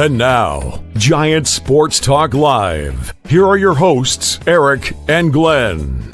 And now, Giant Sports Talk Live. Here are your hosts, Eric and Glenn.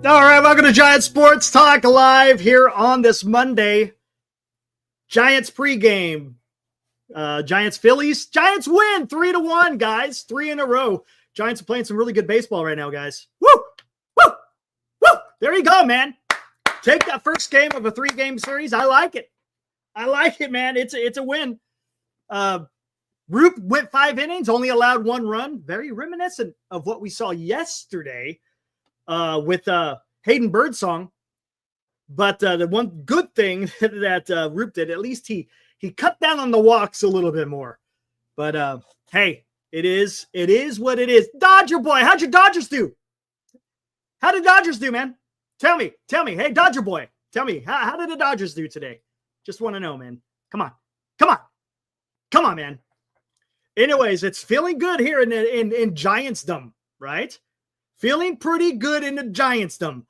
All right, welcome to Giant Sports Talk Live here on this Monday. Giants pregame. Giants Phillies. Giants win 3-1, guys. 3 in a row. Giants are playing some really good baseball right now, guys. Woo! Woo! Woo! There you go, man. Take that first game of a 3-game series. I like it. I like it, man. It's a win. Roupp went 5 innings, only allowed 1 run. Very reminiscent of what we saw yesterday with Hayden Birdsong. But the one good thing that Roupp did, at least he cut down on the walks a little bit more. But hey, it is what it is. Dodger boy, how'd your Dodgers do? How did Dodgers do, man? Tell me. Hey, Dodger boy, tell me, how did the Dodgers do today? Just want to know, man. Come on, man. Anyways, it's feeling good here in Giantsdom, right? Feeling pretty good in the Giantsdom.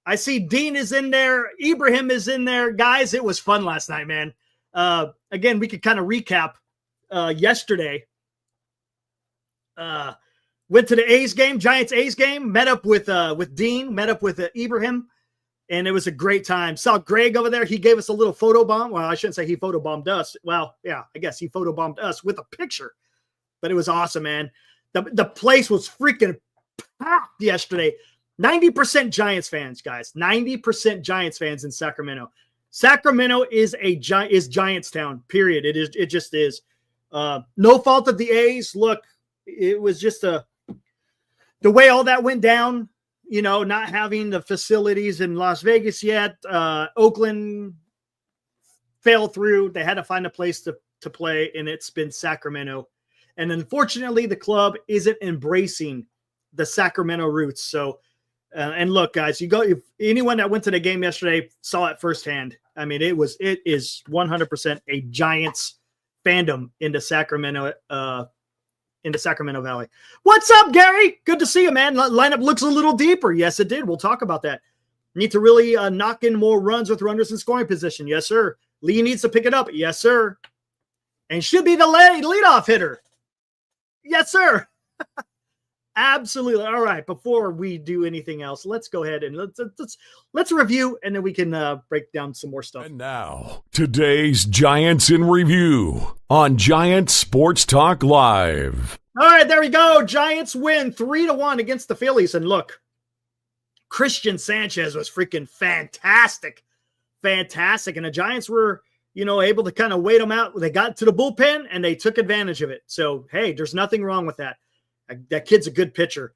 I see Dean is in there. Ibrahim is in there. Guys, it was fun last night, man. Again, we could kind of recap yesterday. Went to the A's game, Giants A's game, met up with Dean, met up with Ibrahim, and it was a great time. Saw Greg over there. He gave us a little photo bomb. Well, I shouldn't say he photobombed us. Well, yeah, I guess he photobombed us with a picture. But it was awesome, man. The place was freaking packed yesterday. 90% Giants fans, guys. 90% Giants fans in Sacramento. Sacramento is Giants town, period. It just is. No fault of the A's. Look, it was just the way all that went down, not having the facilities in Las Vegas yet. Oakland fell through. They had to find a place to play, and it's been Sacramento. And unfortunately, the club isn't embracing the Sacramento roots. So, and look, guys, if anyone that went to the game yesterday saw it firsthand. I mean, it is 100% a Giants fandom in the Sacramento Valley. What's up, Gary? Good to see you, man. Lineup looks a little deeper. Yes, it did. We'll talk about that. Need to really knock in more runs with runners in scoring position. Yes, sir. Lee needs to pick it up. Yes, sir. And should be the leadoff hitter. Yes, sir. Absolutely. All right. Before we do anything else, let's go ahead and let's review, and then we can break down some more stuff. And now, today's Giants in Review on Giant Sports Talk Live. All right, there we go. Giants win 3-1 against the Phillies. And look, Christian Sanchez was freaking fantastic. Fantastic. And the Giants were, able to kind of wait them out. They got to the bullpen and they took advantage of it. So, hey, there's nothing wrong with that. That kid's a good pitcher.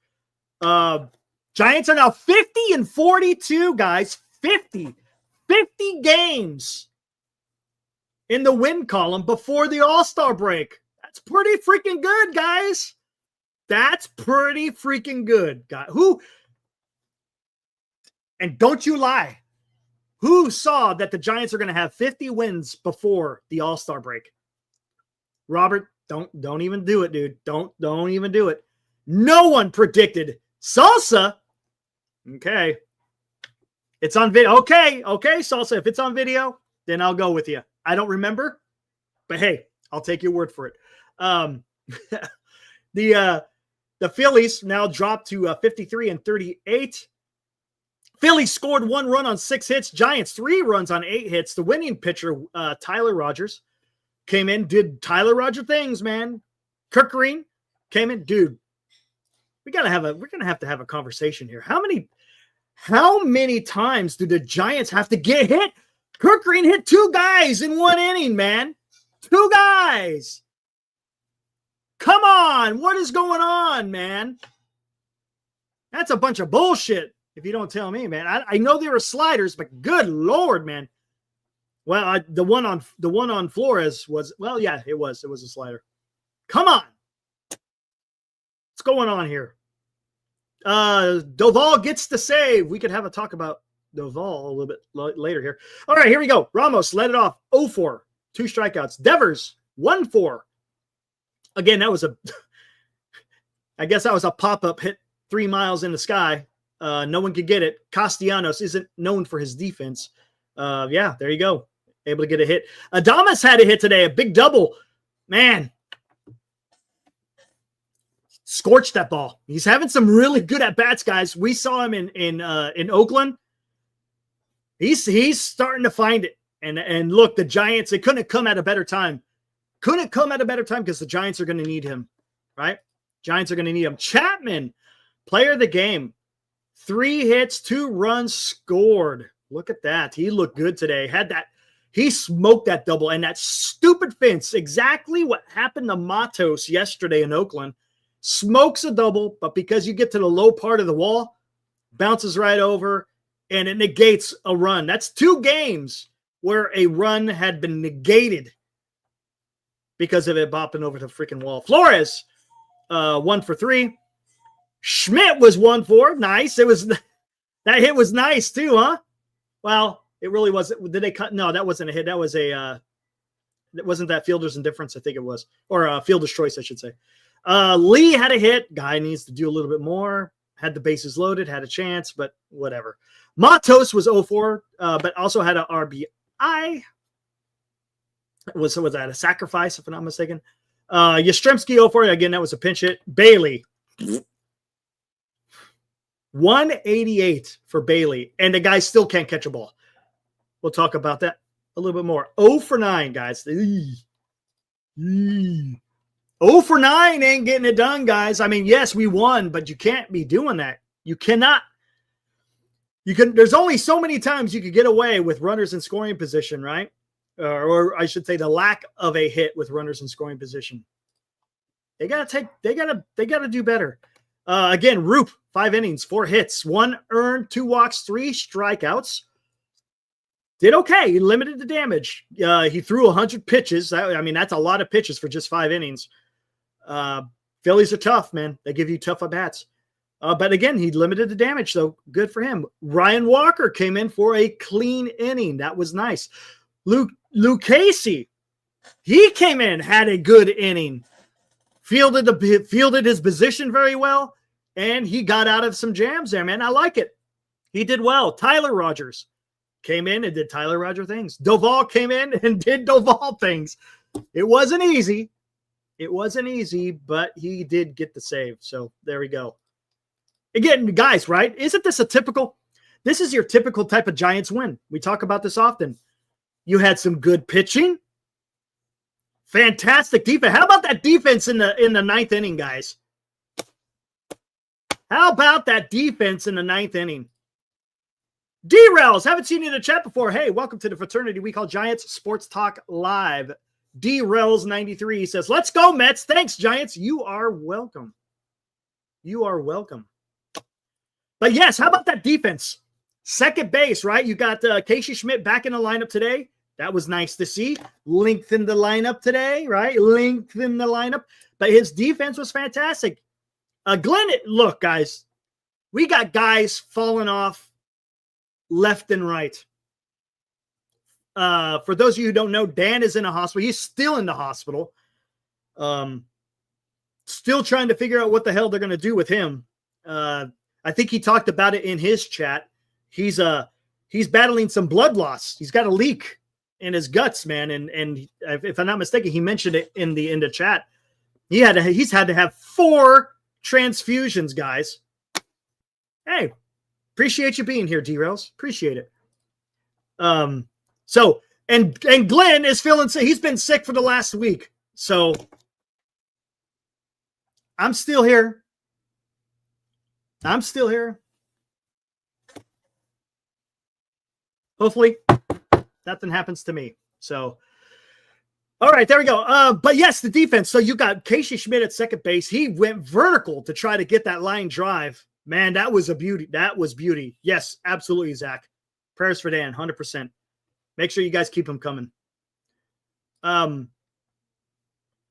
Giants are now 50-42, guys. 50 games in the win column before the All-Star break. That's pretty freaking good, guys. That's pretty freaking good. And don't you lie. Who saw that the Giants are going to have 50 wins before the All-Star break? Robert, don't even do it, dude. Don't even do it. No one predicted Salsa. Okay. It's on video. Okay, Salsa. If it's on video, then I'll go with you. I don't remember, but hey, I'll take your word for it. The Phillies now dropped to 53-38. Phillies scored 1 run on 6 hits. Giants 3 runs on 8 hits. The winning pitcher, Tyler Rogers, came in, did Tyler Roger things, man. Kirk Green came in, dude. We're gonna have to have a conversation here. How many times do the Giants have to get hit? Kirk Green hit 2 guys in 1 inning, man. 2 guys. Come on. What is going on, man? That's a bunch of bullshit, if you don't tell me, man. I know they were sliders, but good Lord, man. Well, the one on Flores was, well, yeah, it was a slider. Come on. What's going on here? Doval gets the save. We could have a talk about Doval a little bit later here. All right, here we go. Ramos led it off. 0-4. 2 strikeouts. Devers 1-4. Again, that was I guess that was a pop-up hit 3 miles in the sky. No one could get it. Castellanos isn't known for his defense. Yeah, there you go. Able to get a hit. Adames had a hit today, a big double. Man, scorched that ball. He's having some really good at-bats, guys. We saw him in Oakland. He's starting to find it. And look, the Giants, they couldn't have come at a better time. Couldn't come at a better time because the Giants are going to need him, right? Giants are going to need him. Chapman, player of the game. 3 hits, 2 runs scored. Look at that. He looked good today. He smoked that double. And that stupid fence, exactly what happened to Matos yesterday in Oakland. Smokes a double, but because you get to the low part of the wall, bounces right over, and it negates a run. That's 2 games where a run had been negated because of it bopping over the freaking wall. Flores, 1 for 3. Schmidt was 1-4. Nice. That hit was nice too, huh? Well, it really wasn't. Did they cut? No, that wasn't a hit. That was that wasn't that fielder's indifference, I think it was, or fielder's choice, I should say. Lee had a hit. Guy needs to do a little bit more. Had the bases loaded, had a chance, but whatever. Matos was 0-4, but also had an RBI. Was that a sacrifice, if I'm not mistaken? Yastrzemski 0-4. Again, that was a pinch hit. Bailey. 188 for Bailey, and the guy still can't catch a ball. We'll talk about that a little bit more. 0 for 9, guys. 0 for 9 ain't getting it done, guys. I mean, yes, we won, but you can't be doing that. You cannot. There's only so many times you could get away with runners in scoring position, right? Or I should say the lack of a hit with runners in scoring position. They gotta do better. Again, Roupp, 5 innings, 4 hits, 1 earned, 2 walks, 3 strikeouts. Did okay. He limited the damage. He threw 100 pitches. I mean, that's a lot of pitches for just 5 innings. Phillies are tough, man. They give you tough at-bats. But again, he limited the damage, so good for him. Ryan Walker came in for a clean inning. That was nice. Luke Casey, he came in, had a good inning. Fielded his position very well, and he got out of some jams there, man. I like it. He did well. Tyler Rogers came in and did Tyler Roger things. Doval came in and did Doval things. It wasn't easy. But he did get the save. So there we go. Again, guys, right? Isn't this this is your typical type of Giants win. We talk about this often. You had some good pitching. Fantastic defense. How about that defense in the ninth inning, guys? How about that defense in the ninth inning? D-Rails, haven't seen you in the chat before. Hey, welcome to the fraternity we call Giants Sports Talk Live. D-Rails93 says, let's go, Mets. Thanks, Giants. You are welcome. You are welcome. But yes, how about that defense? Second base, right? You got Casey Schmidt back in the lineup today. That was nice to see. Lengthened the lineup today, right? Lengthened the lineup. But his defense was fantastic. Glenn, look, guys, we got guys falling off left and right. For those of you who don't know, Dan is in a hospital. He's still in the hospital. Still trying to figure out what the hell they're going to do with him. I think he talked about it in his chat. He's battling some blood loss. He's got a leak in his guts, man. And if I'm not mistaken, he mentioned it in the chat. He's had to have 4 transfusions, guys. Hey, appreciate you being here, D-Rails. Appreciate it. So Glenn is feeling sick. He's been sick for the last week. So I'm still here. Hopefully nothing happens to me. So, all right, there we go. But yes, the defense. So you got Casey Schmidt at second base. He went vertical to try to get that line drive. Man, that was a beauty. That was beauty. Yes, absolutely, Zach. Prayers for Dan, 100%. Make sure you guys keep him coming. But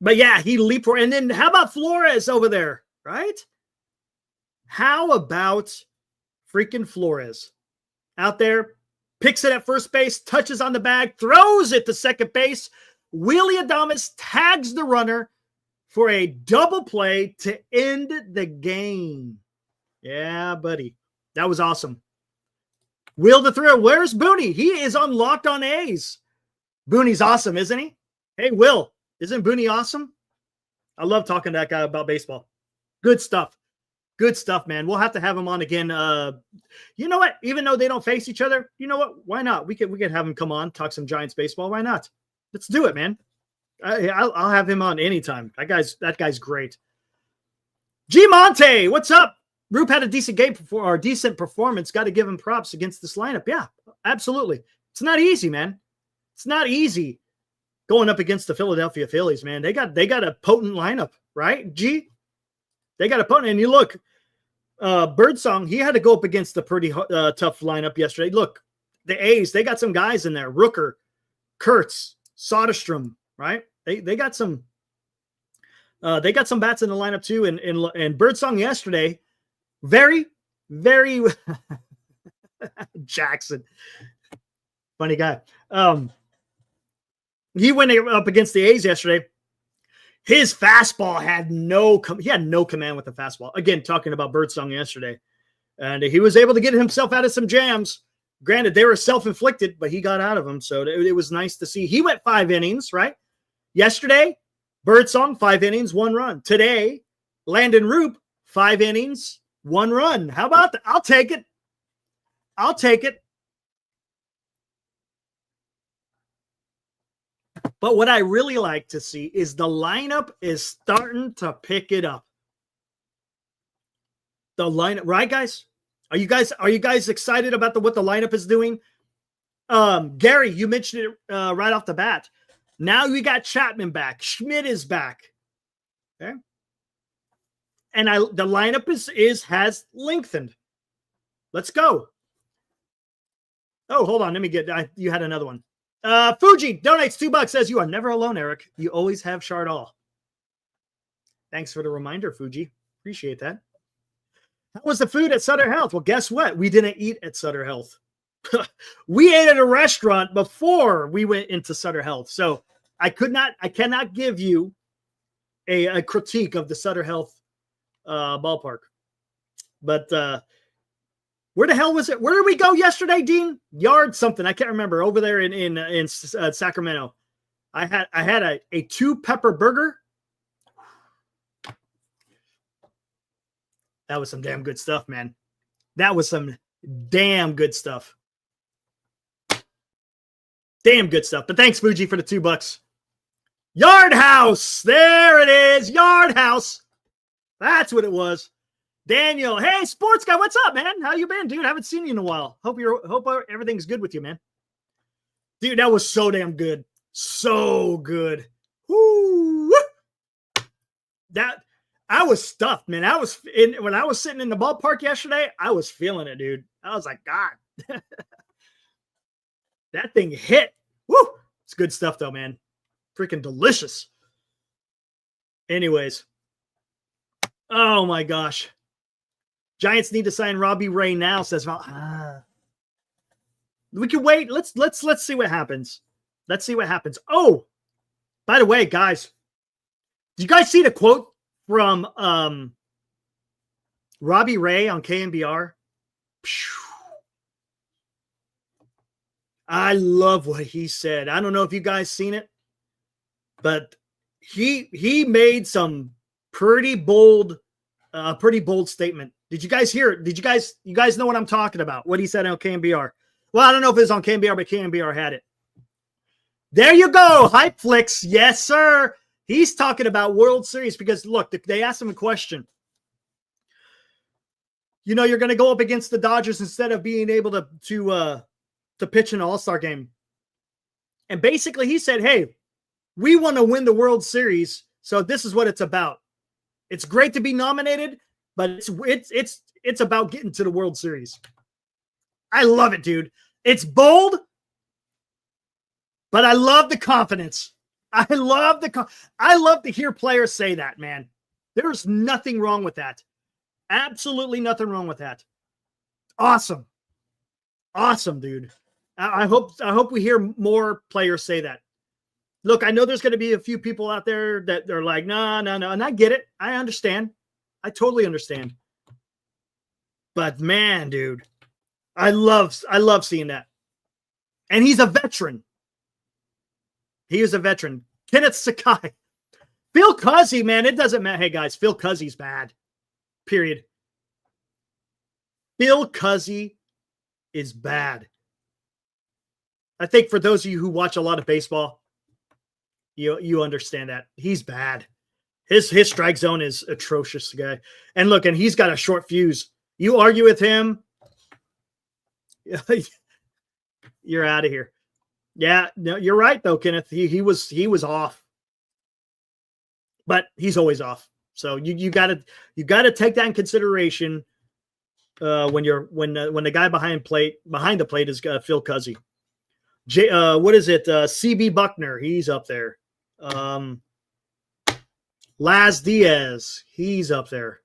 yeah, he leaped for. And then how about Flores over there, right? How about freaking Flores out there? Picks it at first base, touches on the bag, throws it to second base. Willie Adames tags the runner for a double play to end the game. Yeah, buddy. That was awesome. Will the throw. Where's Booney? He is on Locked on A's. Booney's awesome, isn't he? Hey, Will, isn't Booney awesome? I love talking to that guy about baseball. Good stuff. Good stuff, man. We'll have to have him on again. You know what? Even though they don't face each other, you know what? Why not? We could have him come on, talk some Giants baseball. Why not? Let's do it, man. I'll have him on anytime. That guy's great. G Monte, what's up? Roupp had a decent game or decent performance. Got to give him props against this lineup. Yeah, absolutely. It's not easy, man. It's not easy going up against the Philadelphia Phillies, man. They got a potent lineup, right? G, they got a potent. And you look, Birdsong, he had to go up against a pretty tough lineup yesterday. Look, the A's, they got some guys in there. Rooker, Kurtz, Soderstrom, right? They got some bats in the lineup too. And Birdsong yesterday, very, very Jackson, funny guy. He went up against the A's yesterday. His fastball had no command with the fastball. Again, talking about Birdsong yesterday, and he was able to get himself out of some jams. Granted, they were self-inflicted, but he got out of them. So it was nice to see. He went 5 innings, right? Yesterday, Birdsong, 5 innings, 1 run. Today, Landen Roupp, 5 innings, 1 run. How about that? I'll take it. But what I really like to see is the lineup is starting to pick it up. The lineup, right, guys? Are you guys excited about what the lineup is doing? Gary, you mentioned it right off the bat. Now we got Chapman back. Schmidt is back. Okay. And the lineup has lengthened. Let's go. Oh, hold on. Let me you had another one. Fuji donates $2, says you are never alone, Eric. You always have Chardall. Thanks for the reminder, Fuji. Appreciate that. How was the food at Sutter Health? Well, guess what? We didn't eat at Sutter Health. We ate at a restaurant before we went into Sutter Health. So I cannot give you a critique of the Sutter Health ballpark. But where the hell was it? Where did we go yesterday, Dean? Yard something. I can't remember. Over there in Sacramento. I had a 2-pepper burger. That was some damn good stuff, man. That was some damn good stuff. Damn good stuff. But thanks, Fuji, for the $2. Yard House. There it is. Yard House. That's what it was. Daniel. Hey, sports guy. What's up, man? How you been, dude? Haven't seen you in a while. Hope everything's good with you, man. Dude, that was so damn good. So good. Woo! That I was stuffed, man. When I was sitting in the ballpark yesterday, I was feeling it, dude. I was like, God. That thing hit. Woo! It's good stuff, though, man. Freaking delicious. Anyways. Oh, my gosh. Giants need to sign Robbie Ray now, says Val. We can wait. Let's see what happens. Let's see what happens. Oh, by the way, guys, did you guys see the quote from Robbie Ray on KNBR? I love what he said. I don't know if you guys seen it, but he made some pretty bold statement. Did you guys hear it? You guys know what I'm talking about? What he said on KNBR. Well, I don't know if it was on KNBR, but KNBR had it. There you go, Hype Flicks. Yes, sir. He's talking about World Series because, look, they asked him a question. You know, you're going to go up against the Dodgers instead of being able to pitch an All-Star game. And basically he said, hey, we want to win the World Series, so this is what it's about. It's great to be nominated, but it's about getting to the World Series. I love it, dude. It's bold, but I love the confidence. I love to hear players say that, man. There's nothing wrong with that. Absolutely nothing wrong with that. Awesome. Awesome, dude. I hope we hear more players say that. Look, I know there's going to be a few people out there that they're like, no. And I get it. I understand. I totally understand. But man, dude, I love seeing that. And he's a veteran. He is a veteran. Kenneth Sakai. Phil Cuzzy, man, it doesn't matter. Hey, guys, Phil Cuzzy's bad. Period. Phil Cuzzy is bad. I think for those of you who watch a lot of baseball, you understand that. He's bad. His strike zone is atrocious, guy. And look, and he's got a short fuse. You argue with him, you're out of here. Yeah, no, you're right though, Kenneth. He was off, but he's always off. So you gotta take that in consideration when the guy behind the plate is Phil Cuzzy. What is it? CB Buckner, he's up there. Laz Diaz, he's up there.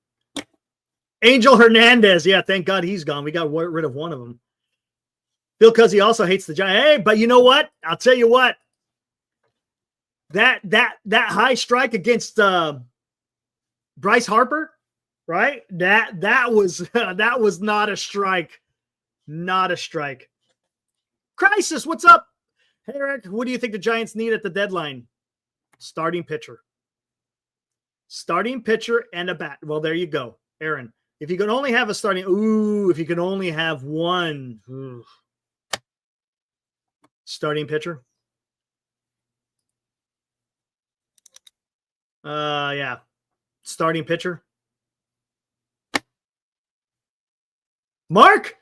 Angel Hernandez, yeah, thank God he's gone. We got rid of one of them. Phil Cuzzy also hates the Giants. Hey, but you know what? I'll tell you what. That high strike against Bryce Harper, right? That was not a strike. Not a strike. Crisis, what's up? Hey, Eric, what do you think the Giants need at the deadline? Starting pitcher. Starting pitcher and a bat. Well, there you go, Aaron. If you can only have if you can only have one. Starting pitcher. Yeah. Starting pitcher. Mark,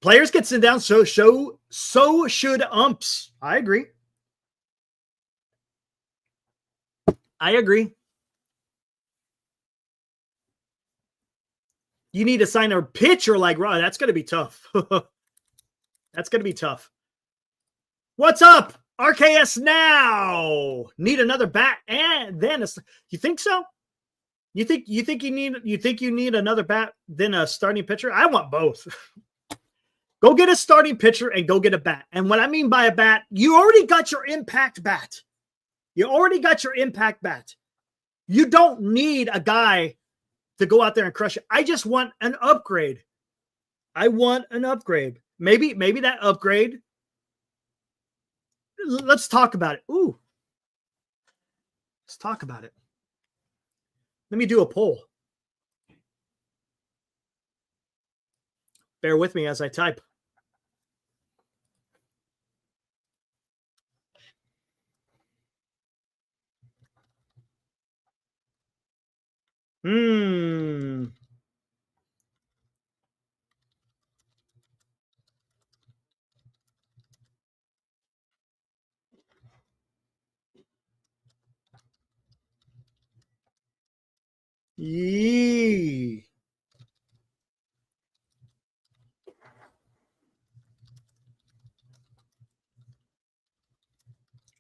players get sit down, so should umps. I agree. You need to sign a pitcher like Rod. That's going to be tough. That's going to be tough. What's up? RKS now. Need another bat and then you think so? You think you need another bat than a starting pitcher? I want both. Go get a starting pitcher and go get a bat. And what I mean by a bat, you already got your impact bat. You don't need a guy to go out there and crush it. I just want an upgrade. Maybe that upgrade. Let's talk about it. Ooh. Let's talk about it. Let me do a poll. Bear with me as I type. Hmm. Yee.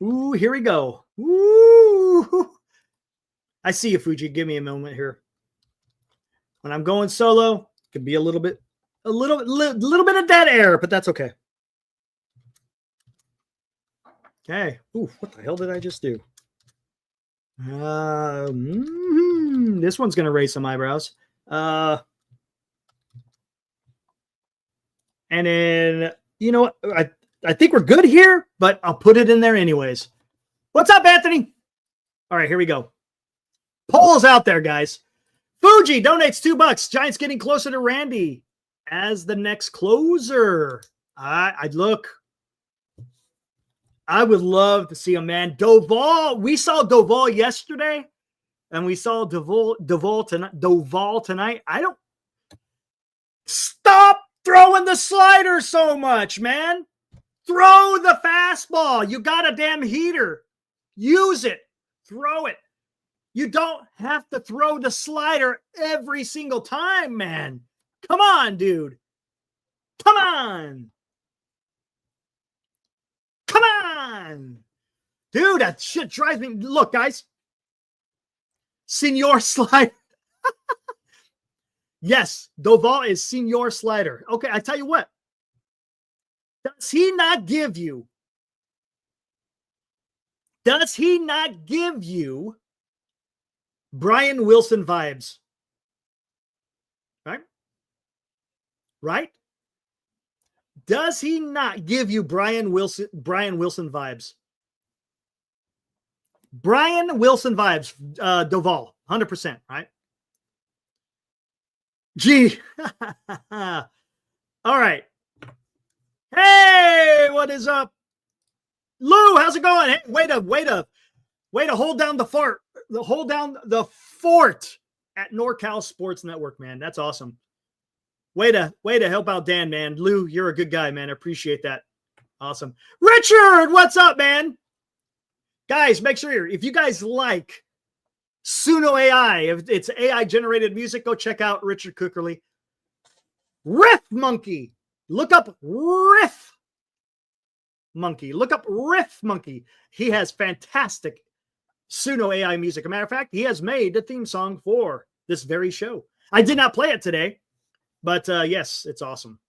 Ooh, here we go. Ooh. I see you, Fuji. Give me a moment here. When I'm going solo, it can be a little bit of dead air, but that's okay. Okay. Ooh, what the hell did I just do? This one's gonna raise some eyebrows. And then you know what? I think we're good here, but I'll put it in there anyways. What's up, Anthony? All right, here we go. Polls out there, guys. Fuji donates $2. Giants getting closer to Randy as the next closer. I'd look. I would love to see a man. Doval. We saw Doval yesterday, and we saw Doval tonight. I don't stop throwing the slider so much, man. Throw the fastball. You got a damn heater. Use it. Throw it. You don't have to throw the slider every single time, man. Come on, dude. Come on. Come on. Dude, that shit drives me. Look, guys. Senior slider. Yes, Doval is senior slider. Okay, I tell you what. Does he not give you Brian Wilson vibes? Right? Does he not give you Brian Wilson vibes? Brian Wilson vibes, Doval, 100%, right? Gee. All right. Hey, what is up? Lou, how's it going? Hey, way to hold down the fort. Hold down the fort at NorCal Sports Network, man. That's awesome. Way to help out Dan, man. Lou, you're a good guy, man. I appreciate that. Awesome. Richard, what's up, man? Guys, make sure if you guys like Suno AI, if it's AI generated music, go check out Richard Cookerly. Riff Monkey. Look up Riff Monkey. Look up Riff Monkey. He has fantastic Suno AI music. As a matter of fact, he has made the theme song for this very show. I did not play it today, but yes, it's awesome.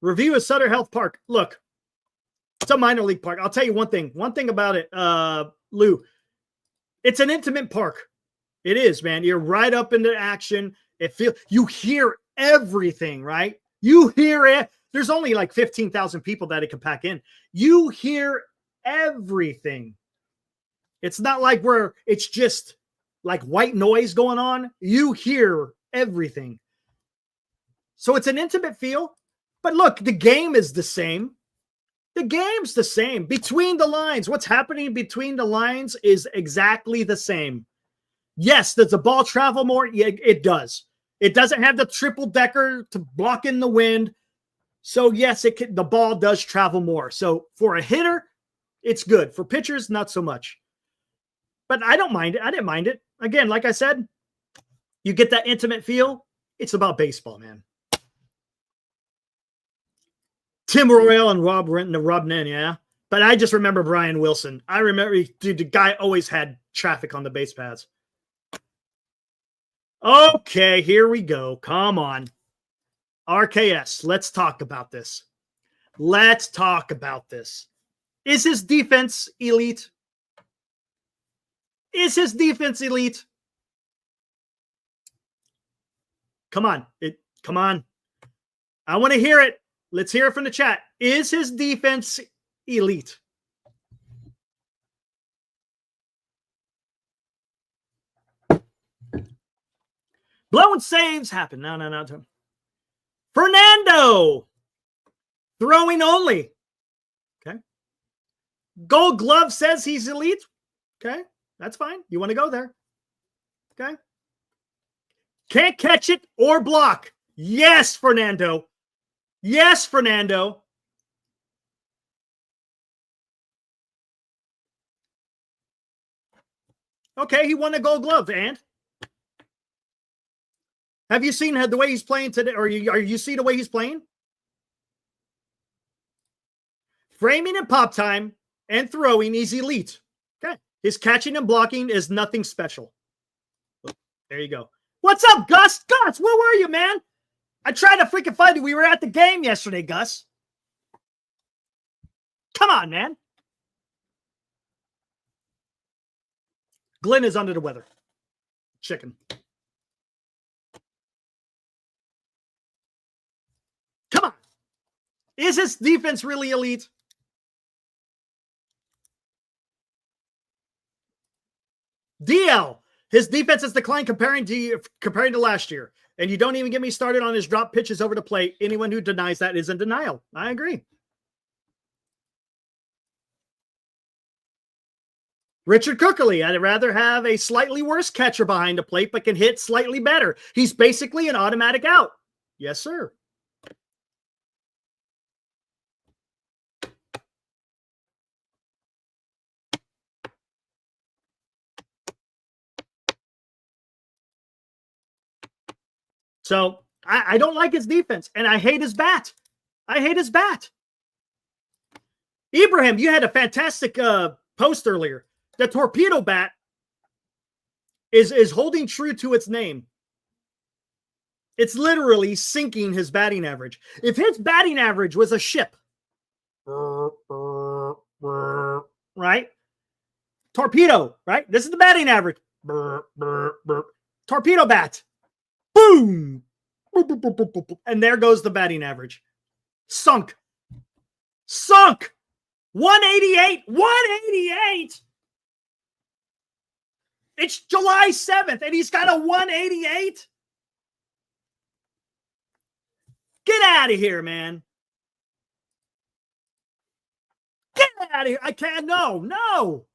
Review of Sutter Health Park. Look, it's a minor league park. I'll tell you one thing. One thing about it, Lou, it's an intimate park. It is, man. You're right up into action. You hear everything, right? You hear it. There's only like 15,000 people that it can pack in. You hear everything. It's not like where it's just like white noise going on. You hear everything. So it's an intimate feel. But look, the game is the same. The game's the same. Between the lines, what's happening between the lines is exactly the same. Yes, does the ball travel more? Yeah, it does. It doesn't have the triple decker to block in the wind. So yes, the ball does travel more. So for a hitter, it's good. For pitchers, not so much. But I don't mind it. I didn't mind it. Again, like I said, you get that intimate feel. It's about baseball, man. Tim Royale and Rob Nen, yeah. But I just remember Brian Wilson. I remember, dude, the guy always had traffic on the base paths. Okay, here we go. Come on. RKS, let's talk about this. Let's talk about this. Is his defense elite? Is his defense elite? Come on. Come on. I want to hear it. Let's hear it from the chat. Is his defense elite? Blowing saves happen. No. Fernando. Throwing only. Okay. Gold Glove says he's elite. Okay. That's fine. You want to go there. Okay. Can't catch it or block. Yes, Fernando. Yes, Fernando. Okay, he won the Gold Glove, and have you seen the way he's playing today? Or you see the way he's playing? Framing and pop time and throwing, he's elite. Okay. His catching and blocking is nothing special. There you go. What's up, Gus? Gus, where were you, man? I tried to freaking find you. We were at the game yesterday, Gus. Come on, man. Glenn is under the weather. Chicken. Come on. Is his defense really elite? DL. His defense has declined comparing to last year. And you don't even get me started on his drop pitches over the plate. Anyone who denies that is in denial. I agree. Richard Cookerly, I'd rather have a slightly worse catcher behind the plate, but can hit slightly better. He's basically an automatic out. Yes, sir. So I don't like his defense, and I hate his bat. I hate his bat. Ibrahim, you had a fantastic post earlier. The torpedo bat is holding true to its name. It's literally sinking his batting average. If his batting average was a ship, right? Torpedo, right? This is the batting average. Torpedo bat. Boom! And there goes the batting average. Sunk. 188. 188. It's July 7th, and he's got a 188. Get out of here, man. Get out of here. I can't. No.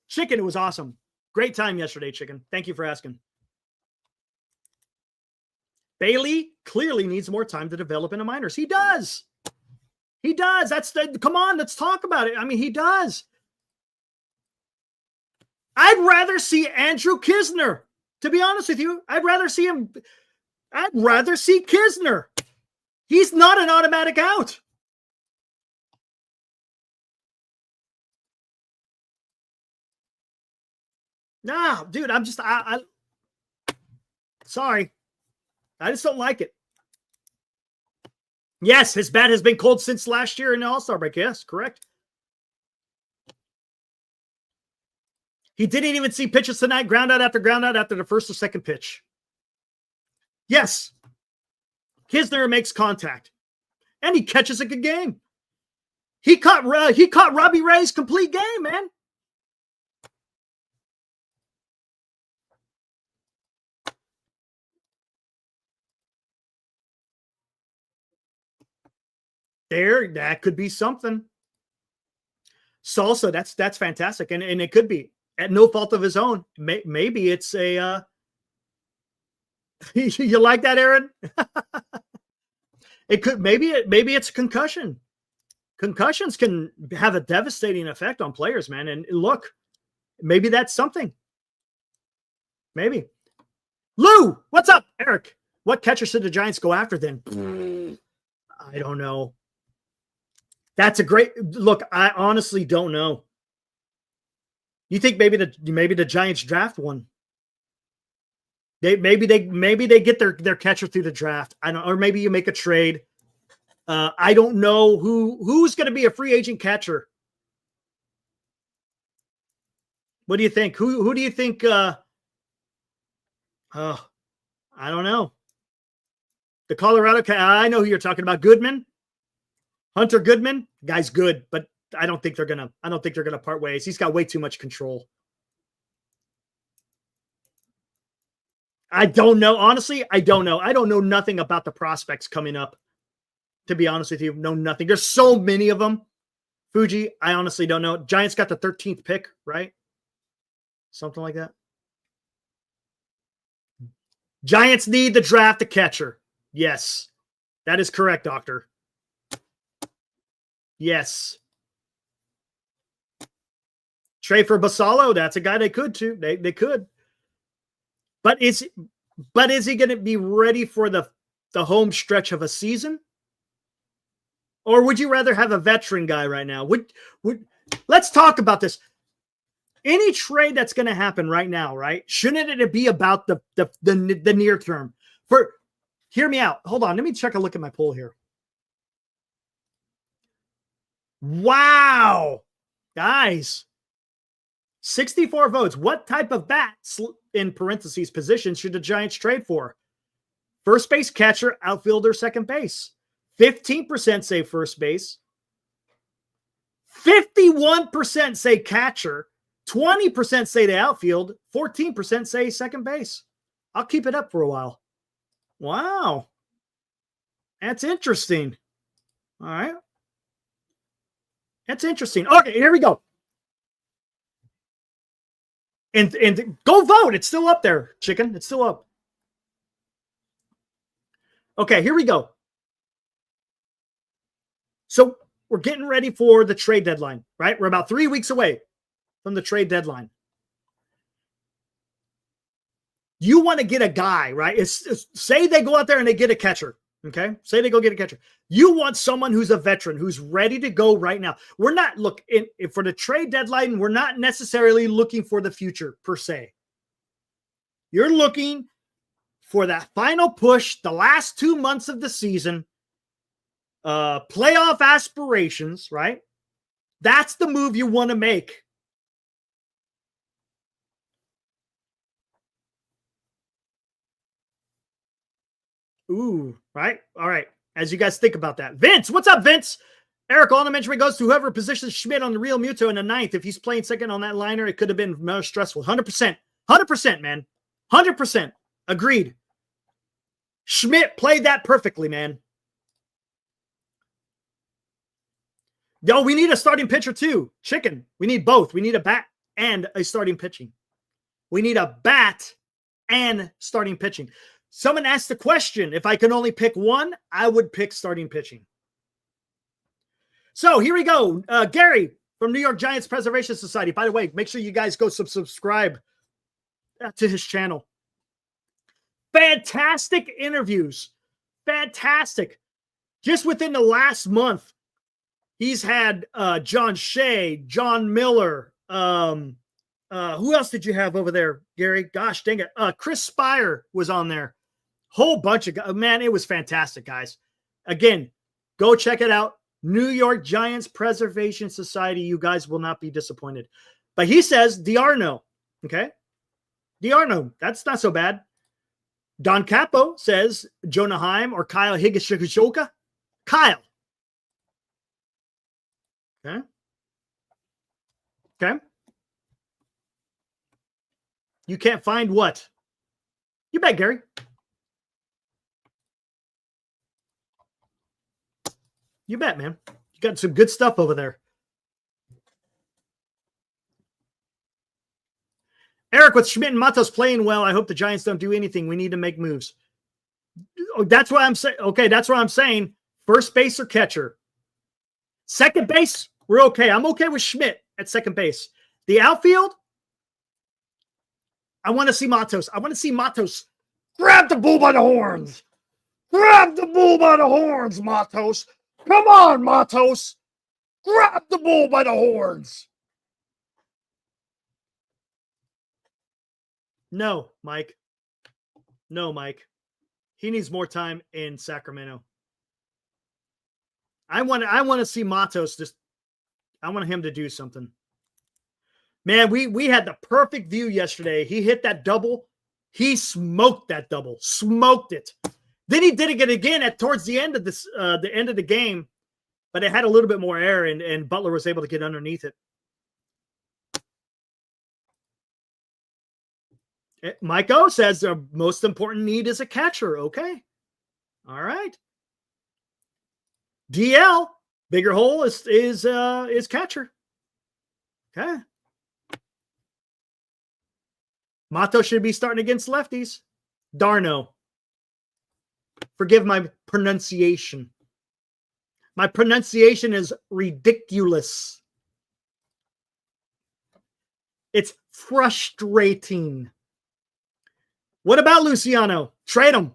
Chicken, it was awesome. Great time yesterday, Chicken. Thank you for asking. Bailey clearly needs more time to develop in the minors. He does. Come on, let's talk about it. I mean, he does. I'd rather see Andrew Kisner. To be honest with you, I'd rather see Kisner. He's not an automatic out. Nah, dude, I'm just, sorry. I just don't like it. Yes, his bat has been cold since last year in the All-Star break. Yes, correct. He didn't even see pitches tonight, ground out after the first or second pitch. Yes. Kisner makes contact. And he catches a good game. He caught Robbie Ray's complete game, man. That could be something. Salsa, that's fantastic. And it could be at no fault of his own. Maybe it's a you like that, Aaron? It could maybe it's a concussion. Concussions can have a devastating effect on players, man. And look, maybe that's something. Maybe. Lou, what's up, Eric? What catcher should the Giants go after then? I don't know. That's a great look. I honestly don't know. You think maybe the Giants draft one? Maybe they get their catcher through the draft. I don't, or maybe you make a trade. I don't know who's going to be a free agent catcher. What do you think? Who do you think? I don't know. The Colorado. I know who you're talking about. Goodman. Hunter Goodman, guy's good, but I don't think they're gonna part ways. He's got way too much control. I don't know. Honestly, I don't know. I don't know nothing about the prospects coming up. To be honest with you, know nothing. There's so many of them. Fuji, I honestly don't know. Giants got the 13th pick, right? Something like that. Giants need to draft a catcher. Yes, that is correct, Doctor. Yes. Trade for Basallo, that's a guy they could too. They could. But is he going to be ready for the home stretch of a season? Or would you rather have a veteran guy right now? Let's talk about this. Any trade that's going to happen right now, right? Shouldn't it be about the near term? Hear me out. Hold on. Let me check a look at my poll here. Wow. Guys, 64 votes. What type of bat, in parentheses, position should the Giants trade for? First base, catcher, outfielder, second base. 15% say first base. 51% say catcher. 20% say the outfield. 14% say second base. I'll keep it up for a while. Wow. That's interesting. All right. That's interesting. Okay, here we go. And go vote. It's still up there, chicken. It's still up. Okay, here we go. So we're getting ready for the trade deadline, right? We're about 3 weeks away from the trade deadline. You want to get a guy, right? Say they go out there and they get a catcher, okay? Say they go get a catcher. You want someone who's a veteran, who's ready to go right now. We're not, for the trade deadline, we're not necessarily looking for the future per se. You're looking for that final push, the last 2 months of the season, playoff aspirations, right? That's the move you want to make. Ooh, right? All right. As you guys think about that. Vince, what's up, Vince? Eric, all the mention goes to whoever positions Schmidt on the Real Muto in the ninth. If he's playing second on that liner, it could have been more stressful. 100%. 100%, man. 100%. Agreed. Schmidt played that perfectly, man. Yo, we need a starting pitcher too. Chicken. We need both. We need a bat and a starting pitching. We need a bat and starting pitching. Someone asked the question, if I can only pick one, I would pick starting pitching. So here we go. Gary from New York Giants Preservation Society. By the way, make sure you guys go subscribe to his channel. Fantastic interviews. Fantastic. Just within the last month, he's had John Shea, John Miller. Who else did you have over there, Gary? Gosh dang it. Chris Spire was on there. Whole bunch of guys. Man, it was fantastic, guys. Again, go check it out. New York Giants Preservation Society. You guys will not be disappointed. But he says Diarno. Okay? Diarno. That's not so bad. Don Capo says Jonah Heim or Kyle Higashioka. Kyle. Okay? Okay? You can't find what? You bet, Gary. You bet, man. You got some good stuff over there. Eric, with Schmidt and Matos playing well, I hope the Giants don't do anything. We need to make moves. That's what I'm saying. Okay, that's what I'm saying. First base or catcher. Second base, we're okay. I'm okay with Schmidt at second base. The outfield, I want to see Matos. I want to see Matos grab the bull by the horns. Grab the bull by the horns, Matos. Come on, Matos. Grab the bull by the horns. No, Mike. No, Mike. He needs more time in Sacramento. I want to see Matos I want him to do something. Man, we had the perfect view yesterday. He hit that double. He smoked that double. Smoked it. Then he did it again towards the end of the game, but it had a little bit more air, and Butler was able to get underneath it. Mike O says the most important need is a catcher. Okay. All right. DL, bigger hole is catcher. Okay. Mato should be starting against lefties. Darno. Forgive my pronunciation. My pronunciation is ridiculous. It's frustrating. What about Luciano? Trade him.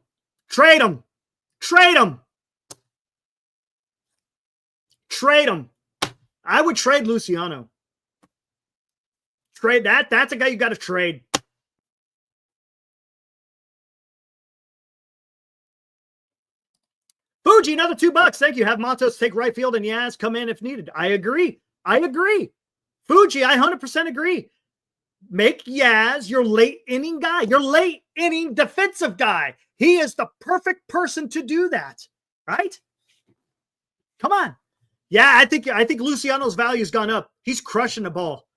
Trade him. Trade him. Trade him. I would trade Luciano. Trade that. That's a guy you got to trade. Fuji, another $2. Thank you. Have Matos take right field and Yaz come in if needed. I agree. Fuji, I 100% agree. Make Yaz your late inning guy, your late inning defensive guy. He is the perfect person to do that, right? Come on. Yeah, I think Luciano's value has gone up. He's crushing the ball.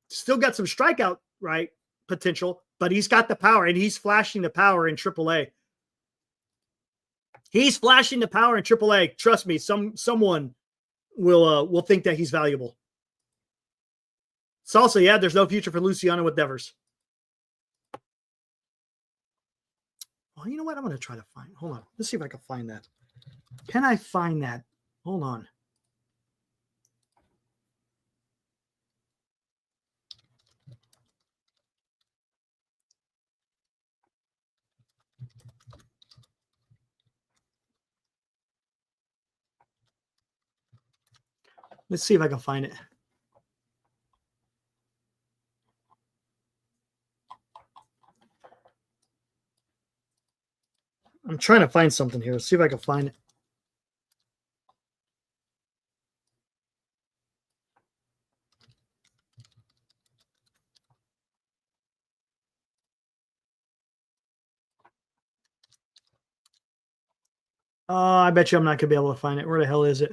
Still got some strikeout, right, potential, but he's got the power, and he's flashing the power in AAA. He's flashing the power in AAA. Trust me, someone will think that he's valuable. Salsa, yeah, there's no future for Luciano with Devers. Well, you know what? I'm going to try to find. Hold on. Let's see if I can find that. Can I find that? Hold on. Let's see if I can find it. I'm trying to find something here. Let's see if I can find it. I bet you I'm not going to be able to find it. Where the hell is it?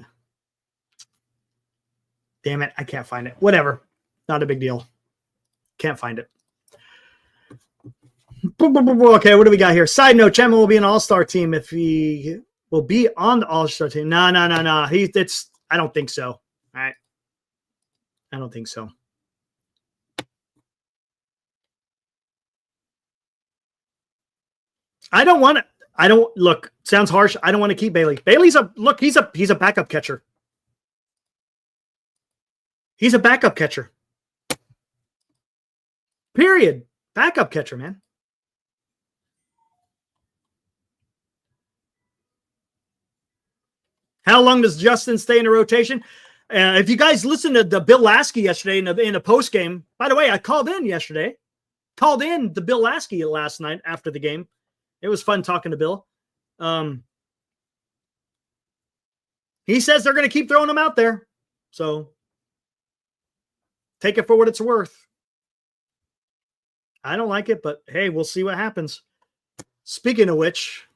Damn it. I can't find it. Whatever. Not a big deal. Can't find it. Okay, what do we got here? Side note, Chapman will be an all-star team if he will be on the all-star team. No. I don't think so. All right. I don't think so. Look, sounds harsh. I don't want to keep Bailey. Bailey's he's a backup catcher. He's a backup catcher. Period. Backup catcher, man. How long does Justin stay in the rotation? If you guys listened to the Bill Lasky yesterday in the post game, by the way, I called in yesterday. Called in the Bill Lasky last night after the game. It was fun talking to Bill. He says they're going to keep throwing him out there. So take it for what it's worth. I don't like it, but hey, we'll see what happens. Speaking of which,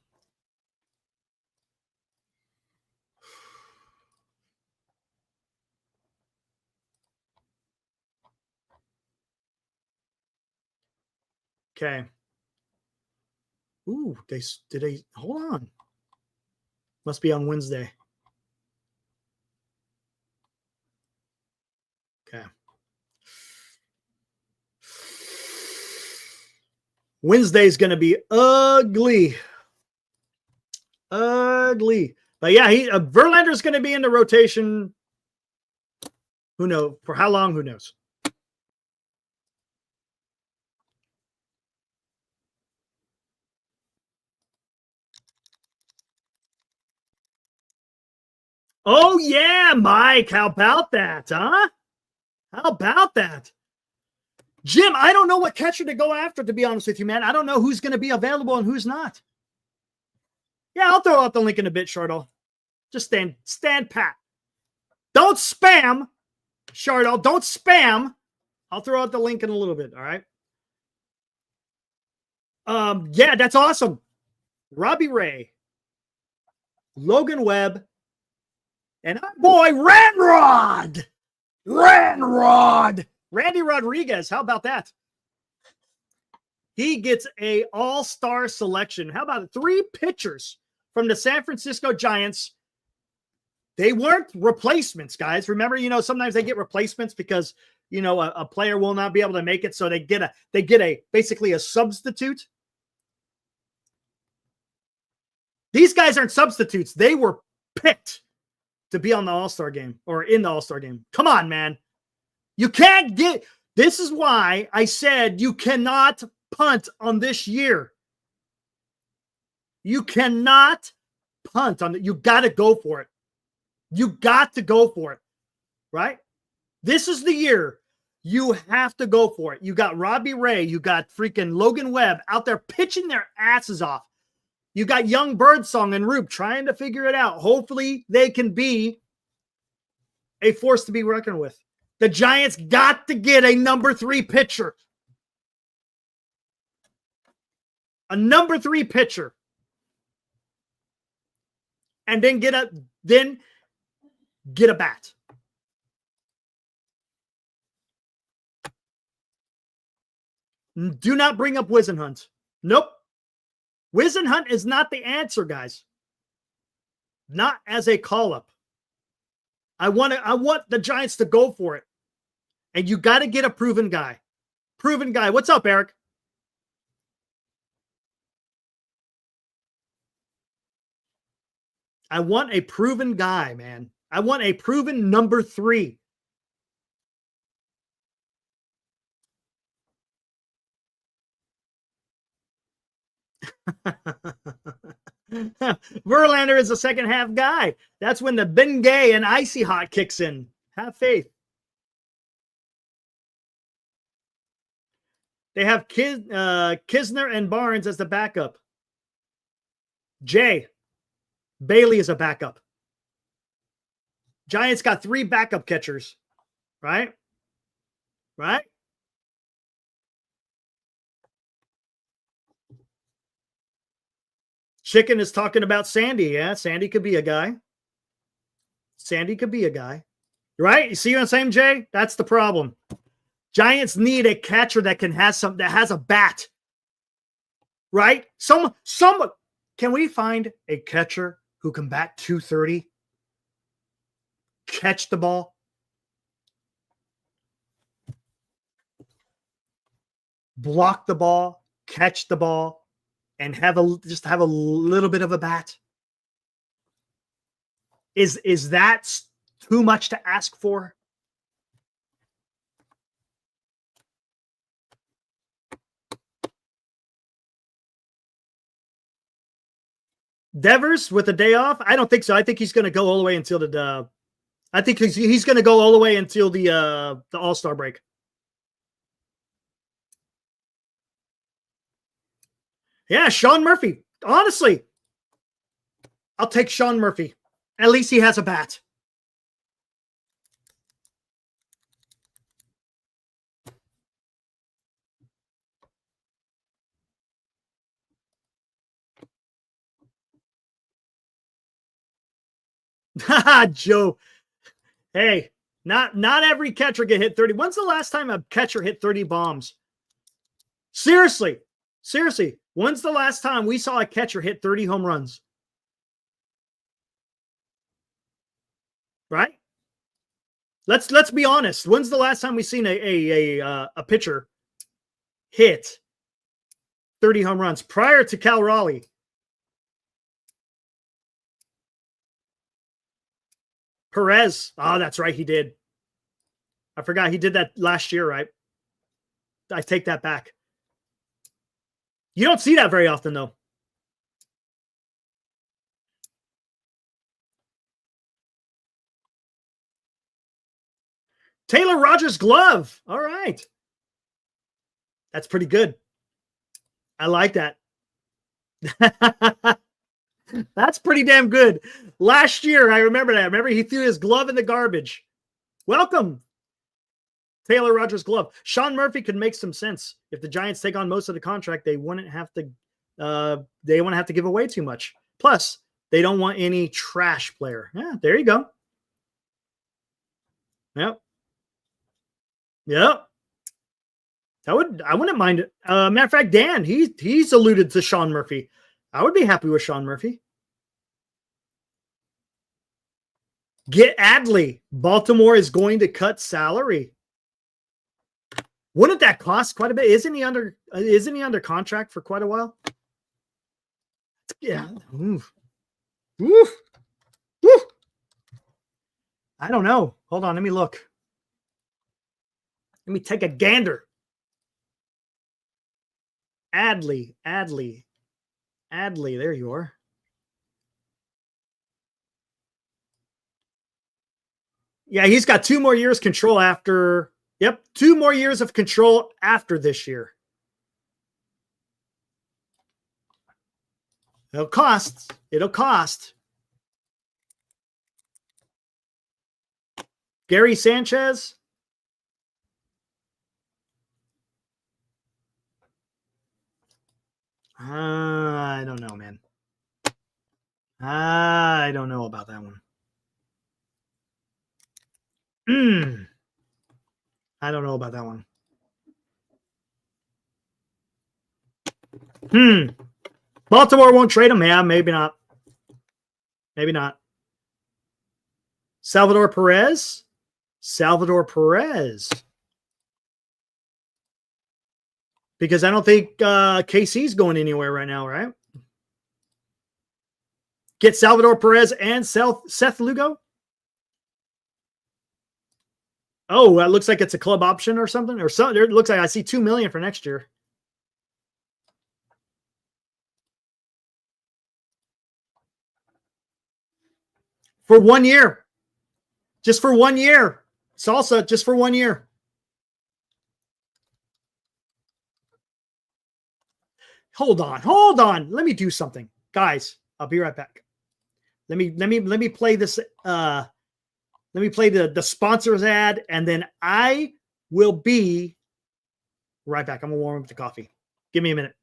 okay. Ooh, did they hold on? Must be on Wednesday. Okay. Wednesday's going to be ugly. Ugly. But yeah, Verlander's going to be in the rotation. Who knows? For how long? Who knows? Oh, yeah, Mike. How about that, huh? How about that? Jim, I don't know what catcher to go after, to be honest with you, man. I don't know who's going to be available and who's not. Yeah, I'll throw out the link in a bit, Shardall. Just stand pat. Don't spam, Shardall. Don't spam. I'll throw out the link in a little bit, all right? Yeah, that's awesome. Robbie Ray, Logan Webb, and our boy Randy Rodriguez. How about that? He gets a all-star selection. How about it? 3 pitchers from the San Francisco Giants. They weren't replacements, guys. Remember, sometimes they get replacements because, a player will not be able to make it. So they get basically a substitute. These guys aren't substitutes. They were picked to be on the All-Star game or in the All-Star game. Come on, man. You can't get... This is why I said you cannot punt on this year. You cannot punt on it. You got to go for it. You got to go for it, right? This is the year you have to go for it. You got Robbie Ray. You got freaking Logan Webb out there pitching their asses off. You got young Birdsong and Roupp trying to figure it out. Hopefully they can be a force to be reckoned with. The Giants got to get a number 3 pitcher. A number 3 pitcher. And then get a bat. Do not bring up Wisenhunt. Nope. Wisenhunt is not the answer, guys. Not as a call-up. I want the Giants to go for it. And you got to get a proven guy. Proven guy. What's up, Eric? I want a proven guy, man. I want a proven number 3. Verlander is a second half guy. That's when the Bengay and Icy Hot kicks in. Have faith. They have Kisner and Barnes as the backup. Jay, Bailey is a backup. Giants got 3 backup catchers, right? Right? Chicken is talking about Sandy. Yeah, Sandy could be a guy. Sandy could be a guy. Right? You see what I'm saying, Jay? That's the problem. Giants need a catcher that has a bat. Right? Someone can we find a catcher who can bat 230? Catch the ball. Block the ball, catch the ball, and just have a little bit of a bat. Is that too much to ask for? Devers with a day off? I don't think so. I think he's going to go all the way until I think he's going to go all the way until the All-Star break. Yeah, Sean Murphy. Honestly, I'll take Sean Murphy. At least he has a bat. Joe. Hey, not every catcher can hit 30. When's the last time a catcher hit 30 bombs? Seriously. When's the last time we saw a catcher hit 30 home runs? Right? Let's be honest. When's the last time we seen a pitcher hit 30 home runs prior to Cal Raleigh? Perez. Oh, that's right. He did. I forgot he did that last year, right? I take that back. You don't see that very often, though. Taylor Rogers glove. All right. That's pretty good. I like that. That's pretty damn good. Last year, I remember that. I remember he threw his glove in the garbage. Welcome, Taylor Rogers glove. Sean Murphy could make some sense. If the Giants take on most of the contract, they wouldn't have to give away too much. Plus, they don't want any trash player. Yeah, there you go. Yep. I wouldn't mind it. Matter of fact, Dan, he's alluded to Sean Murphy. I would be happy with Sean Murphy. Get Adley. Baltimore is going to cut salary. Wouldn't that cost quite a bit? Isn't he under contract for quite a while? Yeah. Oof. Woo. Woo. I don't know. Hold on. Let me look. Let me take a gander. Adley. There you are. Yeah, he's got 2 more years control after. Yep, 2 more years of control after this year. It'll cost. Gary Sanchez. I don't know, man. I don't know about that one. I don't know about that one. Baltimore won't trade him. Yeah, maybe not. Salvador Perez. Because I don't think KC's going anywhere right now, right? Get Salvador Perez and Seth Lugo. Oh, that looks like it's a club option or something. Or something. It looks like I see $2 million for next year. For 1 year. Just for 1 year. Salsa, just for 1 year. Hold on. Let me do something. Guys, I'll be right back. Let me play this let me play the sponsors ad, and then I will be right back. I'm gonna warm up the coffee. Give me a minute.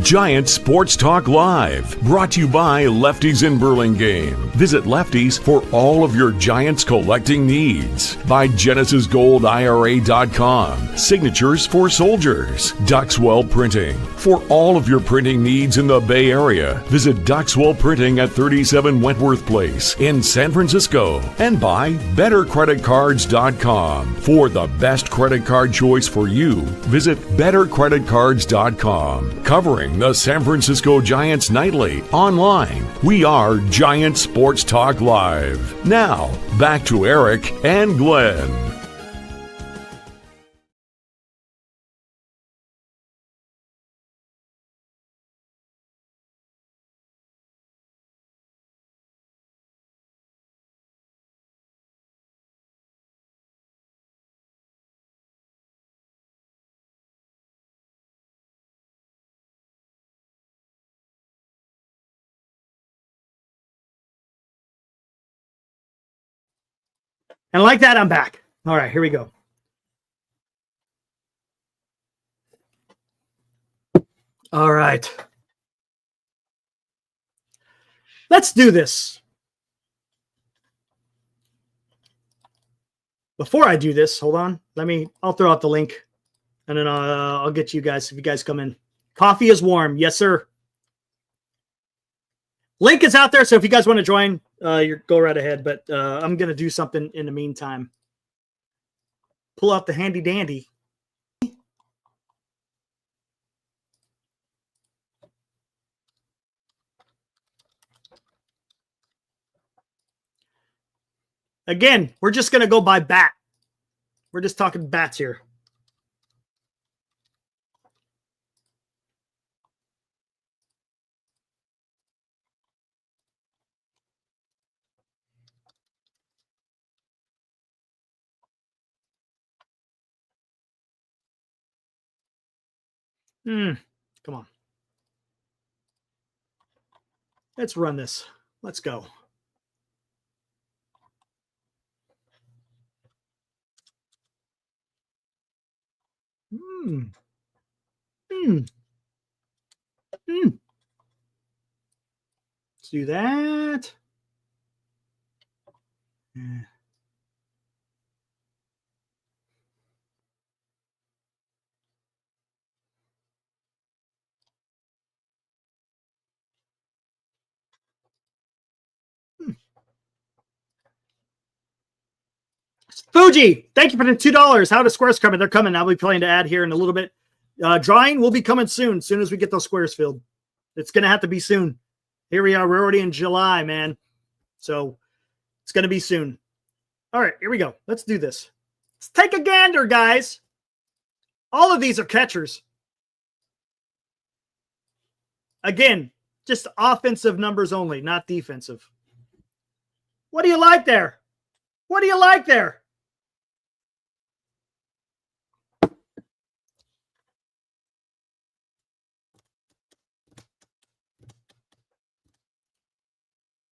Giant Sports Talk Live, brought to you by Lefties in Burlingame. Visit Lefties for all of your Giants collecting needs. By GenesisGoldIRA.com, Signatures for Soldiers. Duxwell Printing, for all of your printing needs in the Bay Area. Visit Duxwell Printing at 37 Wentworth Place in San Francisco. And by BetterCreditCards.com. For the best credit card choice for you, visit BetterCreditCards.com. Covering the San Francisco Giants nightly online. We are Giant Sports Talk Live. Now, back to Eric and Glenn. And like that, I'm back. All right, here we go. All right. Let's do this. Before I do this, hold on. I'll throw out the link, and then I'll get you guys if you guys come in. Coffee is warm. Yes, sir. Link is out there, so if you guys want to join, go right ahead. But I'm going to do something in the meantime. Pull out the handy dandy. Again, we're just going to go by bat. We're just talking bats here. Come on. Let's run this. Let's go. Let's do that. Fuji, thank you for the $2. How the squares coming? They're coming. I'll be playing to add here in a little bit. Drawing will be coming soon as we get those squares filled. It's going to have to be soon. Here we are. We're already in July, man. So it's going to be soon. All right, here we go. Let's do this. Let's take a gander, guys. All of these are catchers. Again, just offensive numbers only, not defensive. What do you like there? What do you like there?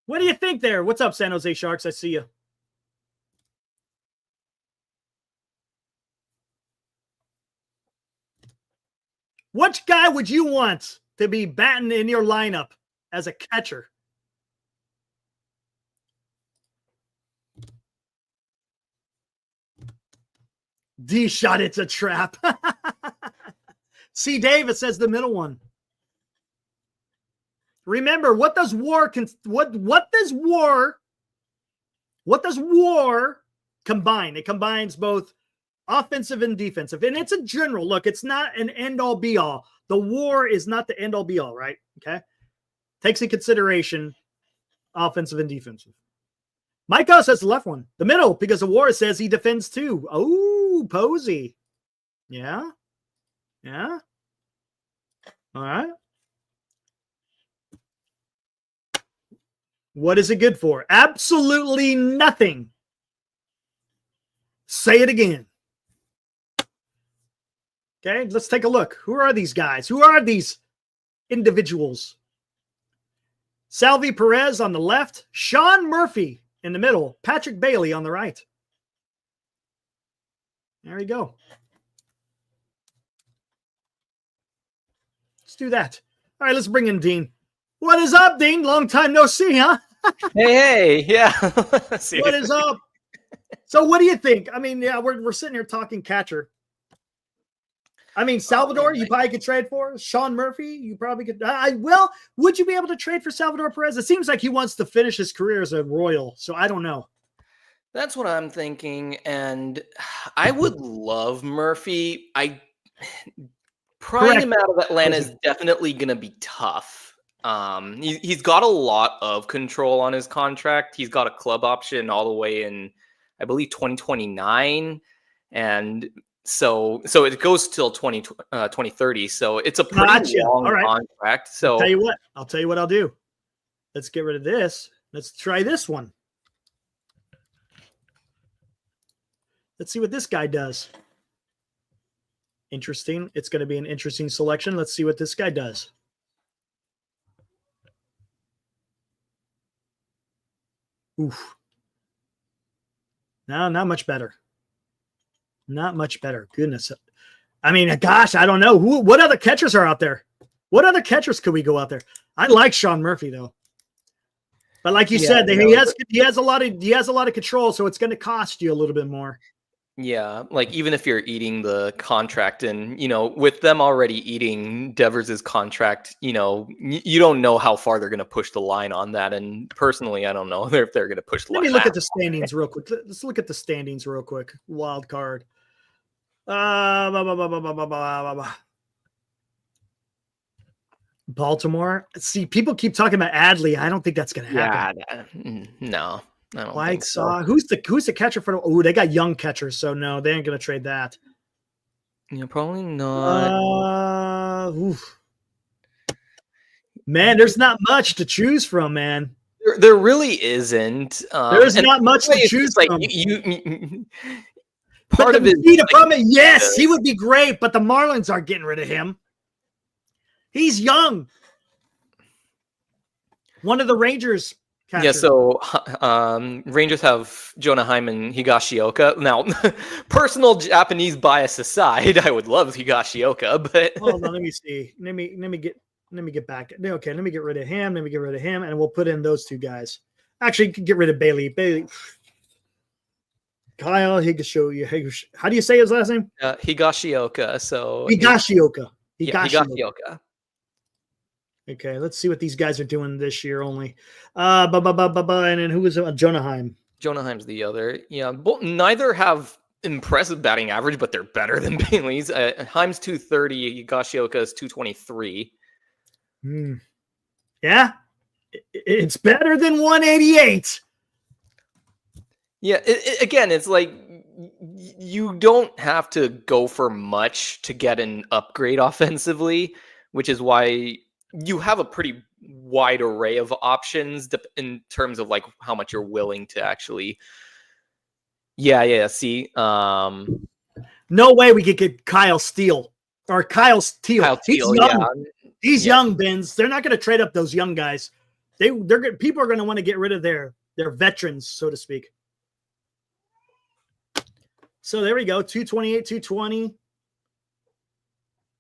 What do you think there? What's up, San Jose Sharks? I see you. Which guy would you want to be batting in your lineup as a catcher? D shot, it's a trap. C. Davis says the middle one. Remember, what does war combine? It combines both offensive and defensive. And it's a general look. It's not an end all be all. The war is not the end all be all, right? Okay. Takes in consideration offensive and defensive. Mike says the left one. The middle, because the war says he defends too. Oh, Posey. Yeah. Yeah. All right. What is it good for? Absolutely nothing. Say it again. Okay, let's take a look. Who are these guys? Who are these individuals? Salvi Perez on the left, Sean Murphy in the middle, Patrick Bailey on the right. There we go. Let's do that. All right, let's bring in Dean. What is up, Dean? Long time no see, huh? Hey, yeah. What is up? So what do you think? I mean, yeah, we're sitting here talking catcher. I mean, Salvador, you probably could trade for. Sean Murphy, you probably could. Well, would you be able to trade for Salvador Perez? It seems like he wants to finish his career as a Royal, so I don't know. That's what I'm thinking, and I would love Murphy. Prying him out of Atlanta is definitely going to be tough. He's got a lot of control on his contract. He's got a club option all the way in, I believe, 2029, and so it goes till 2030. So it's a pretty long contract. So I'll tell you what I'll do. Let's get rid of this. Let's try this one. Let's see what this guy does. Interesting. It's going to be an interesting selection. Let's see what this guy does. Oof. No, not much better. Not much better. Goodness. I mean, gosh, I don't know. What other catchers are out there? What other catchers could we go out there? I like Sean Murphy, though. But like you said, he has a lot of control, so it's going to cost you a little bit more. Yeah, like even if you're eating the contract and, with them already eating Devers' contract, you don't know how far they're going to push the line on that. And personally, I don't know if they're going to push the line. Let me look at the standings real quick. Let's look at the standings real quick. Wild card. Baltimore. See, people keep talking about Adley. I don't think that's going to happen. Yeah, no. I don't White think so. Who's the catcher for? Oh, they got young catchers, so no, they ain't gonna trade that. Yeah, probably not. Man, there's not much to choose from, man. There really isn't. There's not much to choose from. Part of it. Yes, he would be great, but the Marlins aren't getting rid of him. He's young. One of the Rangers. Catcher. Yeah, so Rangers have Jonah Hyman, Higashioka. Now, personal Japanese bias aside, I would love Higashioka, but hold on, let me see. Let me get back. Okay, let me get rid of him. Let me get rid of him, and we'll put in those two guys. Actually, you can get rid of Bailey. Kyle Higashioka. How do you say his last name? Higashioka. So Higashioka. Higashioka. Okay, let's see what these guys are doing this year only. And then who was Jonah Heim? Jonah Heim's the other. Yeah, neither have impressive batting average, but they're better than Bailey's. Heim's 230, Higashioka's 223. Yeah, it's better than 188. Yeah, again, it's like you don't have to go for much to get an upgrade offensively, which is why you have a pretty wide array of options in terms of like how much you're willing to actually. See. No way we could get Kyle Steele. He's young. Yeah. He's young, Benz. They're not going to trade up those young guys. People are going to want to get rid of their veterans, so to speak. So there we go. 228, 220.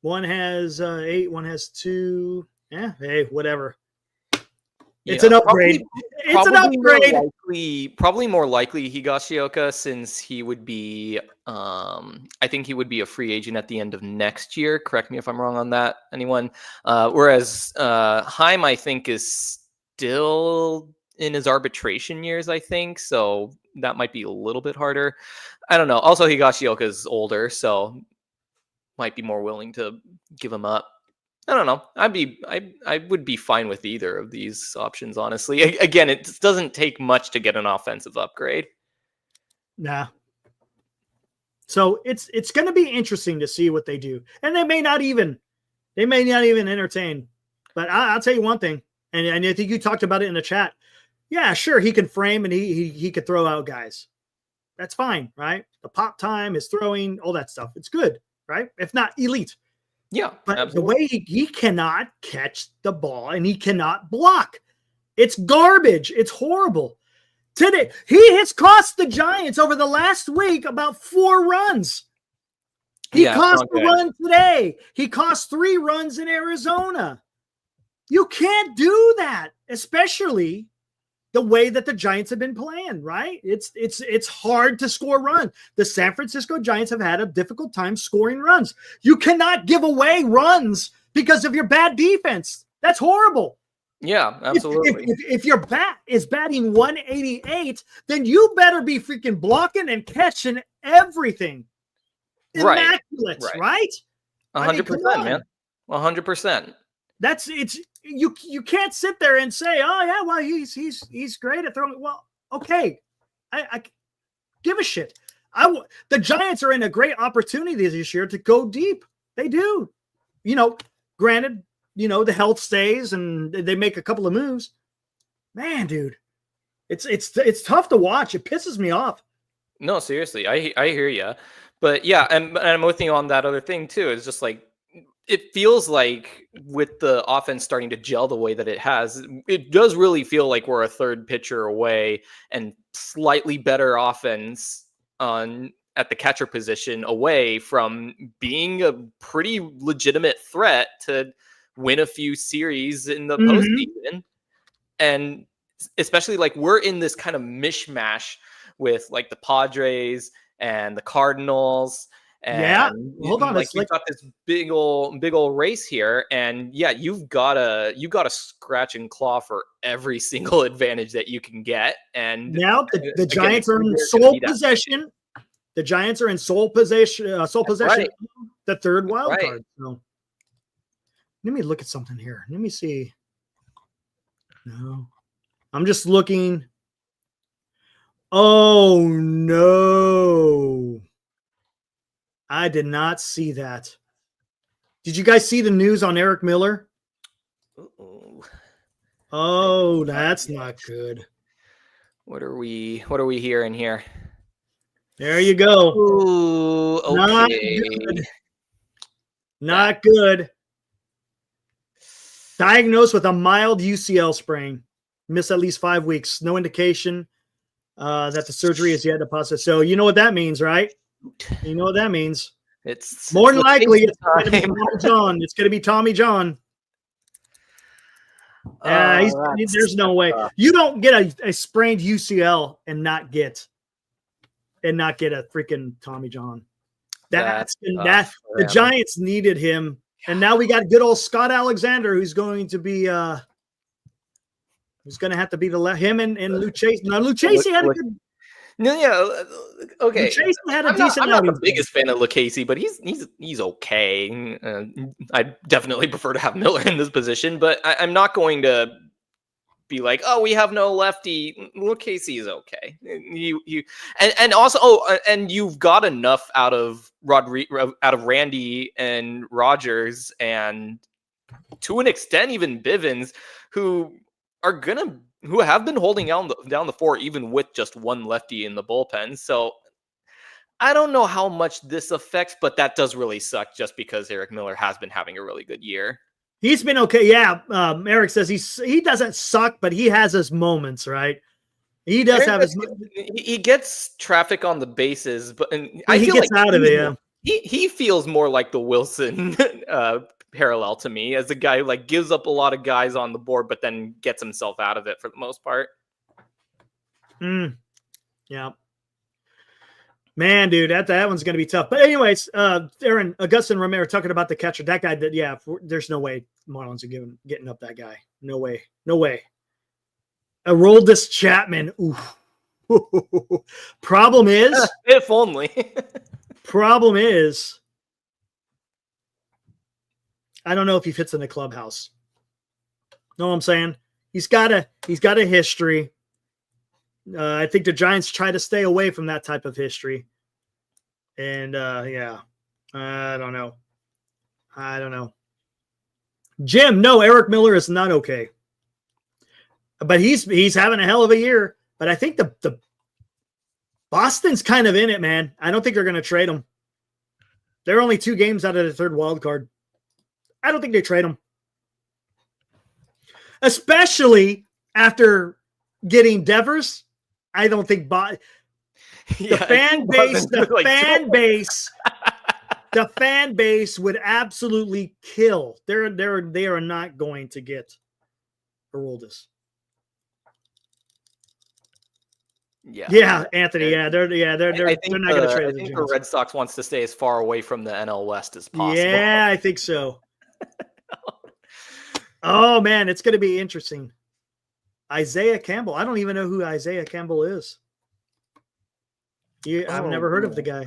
One has 8, one has 2. Yeah, hey, whatever. It's an upgrade. It's an upgrade. Probably more likely Higashioka, since he would be, I think he would be a free agent at the end of next year. Correct me if I'm wrong on that, anyone. Whereas Heim, I think, is still in his arbitration years, I think. So that might be a little bit harder. I don't know. Also, Higashioka is older, so might be more willing to give him up. I don't know. I would be fine with either of these options, honestly. Again, it doesn't take much to get an offensive upgrade. Nah. So it's going to be interesting to see what they do, and they may not even entertain. But I'll tell you one thing, and I think you talked about it in the chat. Yeah, sure, he can frame and he could throw out guys. That's fine, right? The pop time, his throwing, all that stuff. It's good, right? If not elite. Yeah, but absolutely. The way he cannot catch the ball and he cannot block. It's garbage. It's horrible. Today, he has cost the Giants over the last week about 4 runs. He cost a run today. He cost 3 runs in Arizona. You can't do that, especially the way that the Giants have been playing, right? It's hard to score runs. The San Francisco Giants have had a difficult time scoring runs. You cannot give away runs because of your bad defense. That's horrible. Yeah, absolutely. If your bat is batting 188, then you better be freaking blocking and catching everything. Immaculate, right? 100%, man. 100%. You can't sit there and say, oh yeah, well he's great at throwing. Well, okay, I give a shit. The Giants are in a great opportunity this year to go deep. They do, granted, the health stays and they make a couple of moves. Man, dude, it's tough to watch. It pisses me off. No, seriously, I hear you, but yeah, and I'm with you on that other thing too. It's just like, it feels like with the offense starting to gel the way that it has, it does really feel like we're a third pitcher away and slightly better offense at the catcher position away from being a pretty legitimate threat to win a few series in the postseason. And especially like we're in this kind of mishmash with like the Padres and the Cardinals. And hold on. Like you've got this big old race here, and you've got to scratch and claw for every single advantage that you can get. And now the Giants are in sole possession. The Giants are in sole possession. Right. The third wild card. So let me look at something here. Let me see. No, I'm just looking. Oh no. I did not see that. Did you guys see the news on Eric Miller? Uh-oh. Oh, that's not good. What are we hearing here? There you go. Ooh, okay. Not good. Diagnosed with a mild UCL sprain. Miss at least 5 weeks. No indication that the surgery is yet a possible. So you know what that means, right? You know what that means. It's more than likely it's going to be Tommy John. It's going to be Tommy John. There's no way you don't get a sprained UCL and not get a freaking Tommy John. The Giants needed him, and now we got good old Scott Alexander, who's going to have to be him and Lucchesi. Now Lucchesi had a good. No, yeah, okay. Jason had a I'm not, decent I'm not the outing. biggest fan of Lucchesi, but he's okay. I definitely prefer to have Miller in this position, but I'm not going to be like, oh, we have no lefty. Lucchesi is okay. And also, and you've got enough out of Randy and Rogers, and to an extent, even Bivens, who have been holding down the fort, even with just one lefty in the bullpen. So I don't know how much this affects, but that does really suck just because Eric Miller has been having a really good year. He's been okay. Yeah. Eric says he doesn't suck, but he has his moments, right? He does have his. He gets traffic on the bases, but I feel gets like out of it. Yeah. He feels more like the Wilson parallel to me, as a guy who like gives up a lot of guys on the board, but then gets himself out of it for the most part. Yeah. Man, dude, that one's going to be tough. But anyways, Aaron, Augustin Romero talking about the catcher. That guy, there's no way Marlins are getting up that guy. No way. No way. Aroldis Chapman. Ooh. Problem is. If only. Problem is. I don't know if he fits in the clubhouse. Know what I'm saying? He's got a history. I think the Giants try to stay away from that type of history. And I don't know. Jim, no, Eric Miller is not okay. But he's having a hell of a year. But I think the Boston's kind of in it, man. I don't think they're going to trade him. They're only 2 games out of the third wild card. I don't think they trade him. Especially after getting Devers. I don't think the fan base would absolutely kill. They are not going to get Aroldis. Yeah, Anthony. Yeah, they're not going to trade. I think the Red Sox wants to stay as far away from the NL West as possible. Yeah, I think so. Oh man, it's going to be interesting. Isaiah Campbell. I don't even know who Isaiah Campbell is. I've never heard of the guy.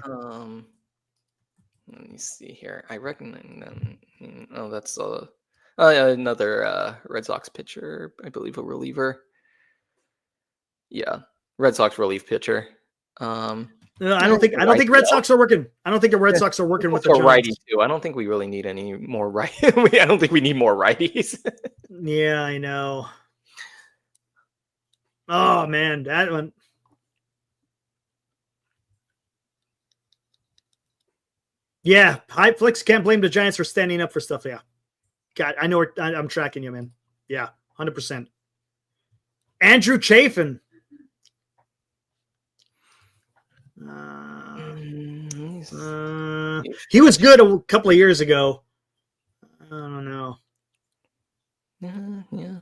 Let me see here. I recognize them. Oh, that's another Red Sox pitcher. I believe a reliever. Yeah, Red Sox relief pitcher. No, I don't think Red Sox are working. I don't think the Red Sox are working with the Giants. Righty too. I don't think we really need any more right. I don't think we need more righties. Yeah, I know. Oh man, that one. Yeah, Hypeflix can't blame the Giants for standing up for stuff. Yeah, God, I know. I'm tracking you, man. Yeah, 100%. Andrew Chafin. He was good a couple of years ago. I don't know. Yeah.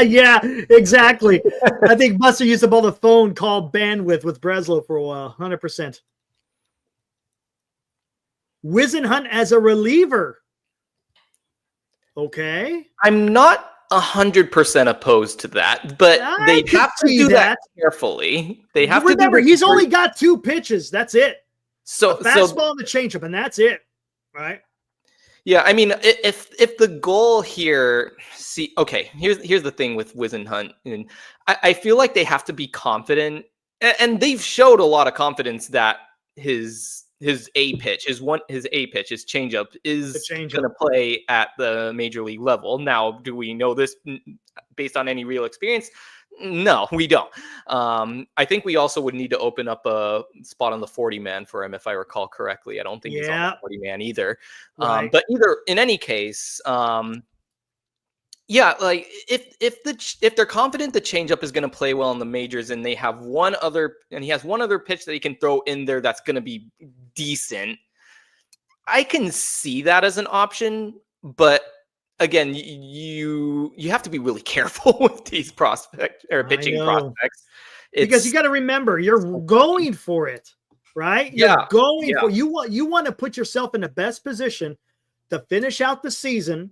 Yeah, exactly. I think Buster used up all the phone call bandwidth with Breslow for a while. 100%. Whisenhunt as a reliever. Okay. I'm not 100% opposed to that, but they have to do that carefully. They have to remember he's only got 2 pitches. That's it. So the fastball and the changeup, and that's it. Right. Yeah, I mean, if the goal here, here's the thing with Whisenhunt, and I feel like they have to be confident, and they've showed a lot of confidence that his A pitch, his changeup is going to play at the major league level. Now, do we know this based on any real experience? No, we don't. I think we also would need to open up a spot on the 40-man for him, if I recall correctly. I don't think he's on the 40-man either. Right. But in any case, like if they're confident the changeup is going to play well in the majors, and he has one other pitch that he can throw in there that's going to be decent, I can see that as an option. But again, you have to be really careful with these pitching prospects. Because you got to remember, you're going for it, right? You're going for you want to put yourself in the best position to finish out the season